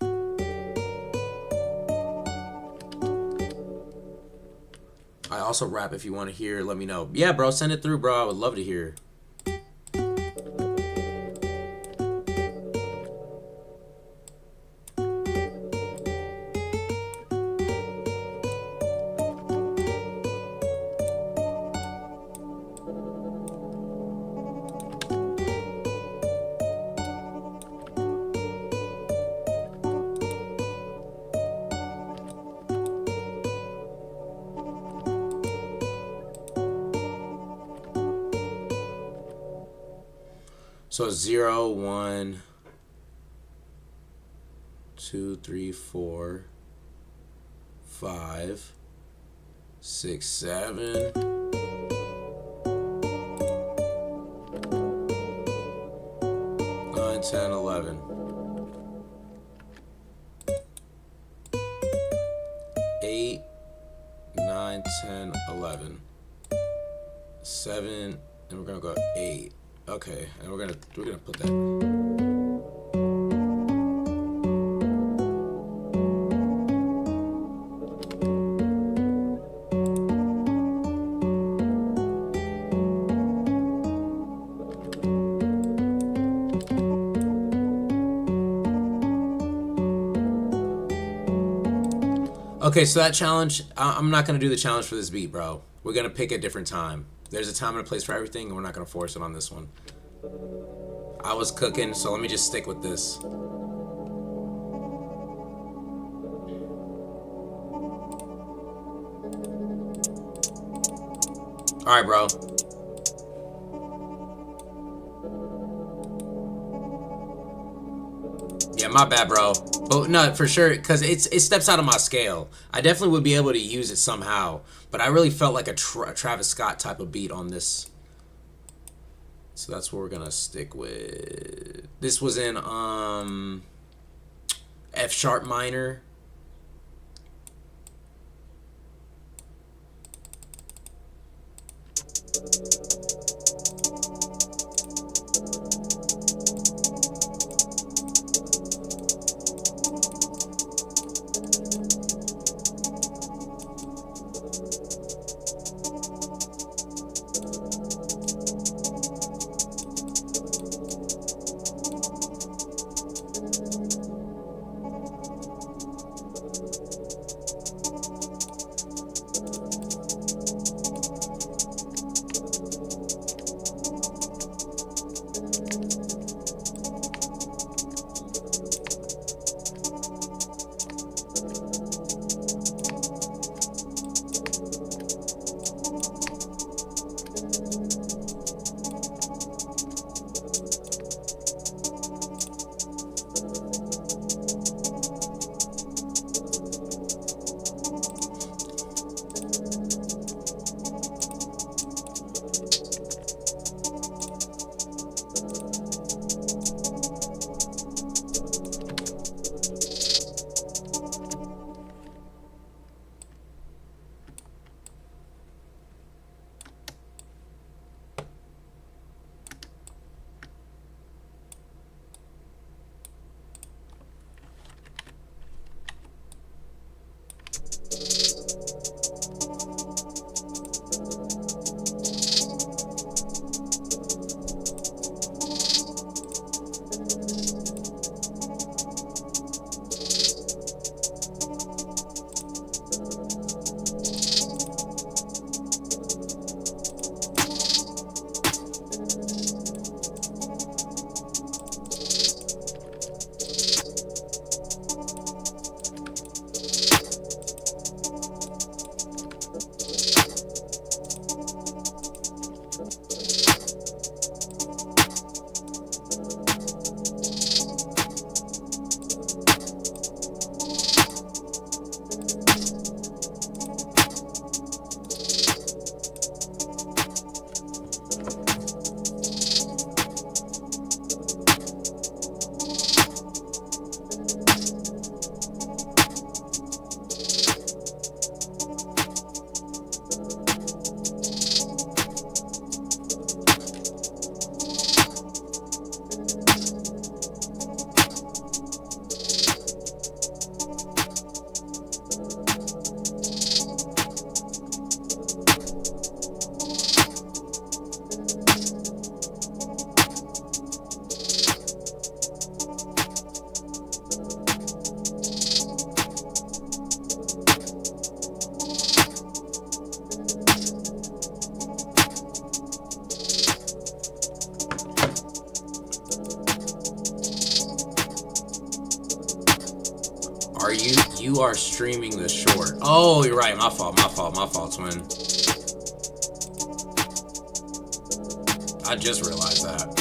I also rap if you want to hear. Let me know. Yeah, bro, send it through, bro. I would love to hear. So 0 1 2 3 4 5 6 7 9 10 11 8 9 10 11 7 and we're gonna go 8. Okay, and we're gonna put that. Okay, so that challenge, I'm not gonna do the challenge for this beat, bro. We're gonna pick a different time. There's a time and a place for everything, and we're not gonna force it on this one. I was cooking, so let me just stick with this. All right, bro. Yeah, my bad, bro. But no, for sure, because it steps out of my scale. I definitely would be able to use it somehow, but I really felt like a Travis Scott type of beat on this. So that's what we're gonna stick with. This was in F sharp minor. You are streaming the short. Oh, you're right. My fault, twin. I just realized that.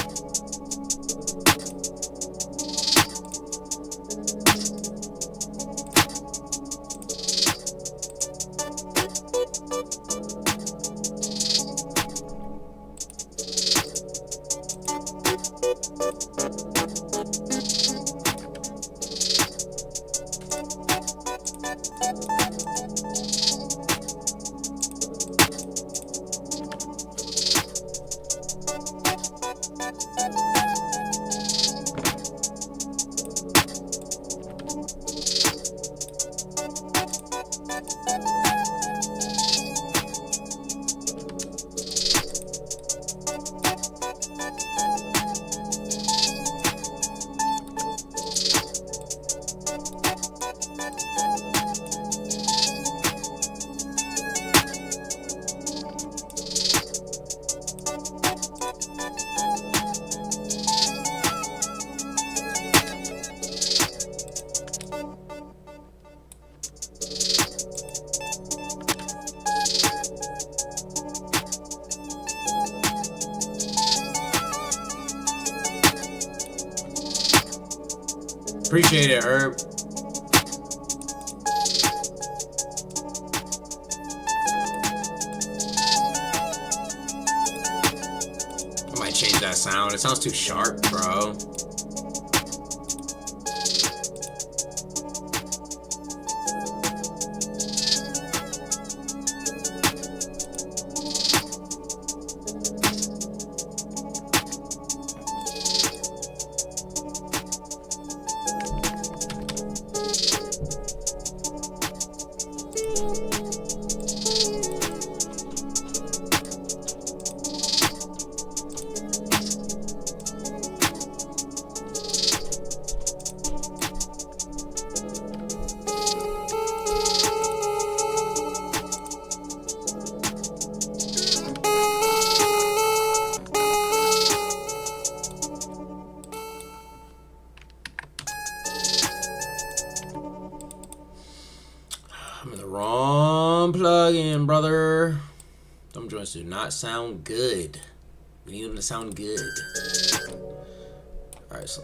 Appreciate it, Herb. I might change that sound. It sounds too sharp, bro. I'm in the wrong plugin, brother. Them joints do not sound good. We need them to sound good. Alright, so.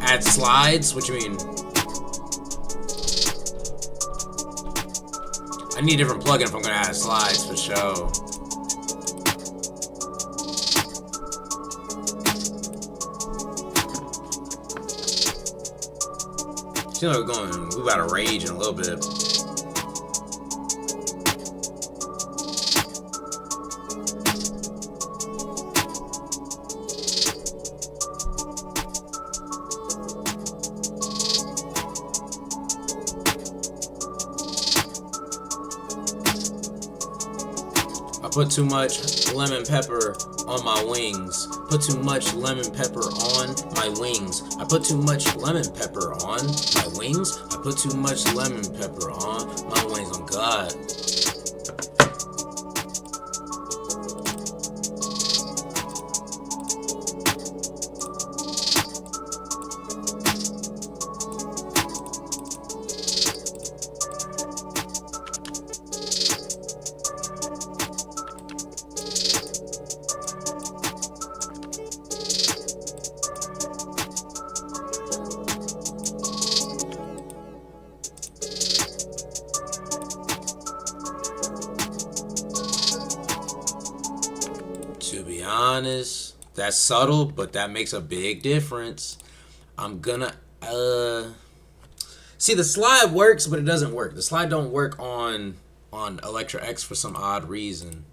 Add slides? What you mean? I need a different plugin if I'm gonna add slides for show. You know, we about to rage in a little bit. Put too much lemon pepper on my wings. Put too much lemon pepper on my wings. I put too much lemon pepper on my wings. I put too much lemon pepper on my wings. Oh God. To be honest, that's subtle, but that makes a big difference. I'm gonna see, the slide works, but it doesn't work. The slide don't work on Electra X for some odd reason.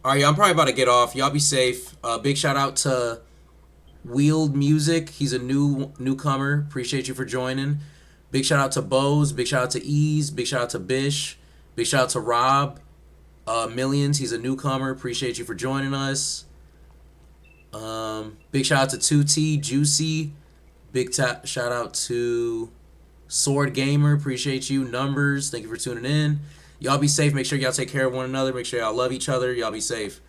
All right, y'all, I'm probably about to get off. Y'all be safe. Big shout out to Wheeled Music. He's a newcomer. Appreciate you for joining. Big shout out to Bose. Big shout out to Ease. Big shout out to Bish. Big shout out to Rob. Millions. He's a newcomer. Appreciate you for joining us. Big shout out to 2T Juicy. Big shout out to Sword Gamer. Appreciate you. Numbers. Thank you for tuning in. Y'all be safe. Make sure y'all take care of one another. Make sure y'all love each other. Y'all be safe.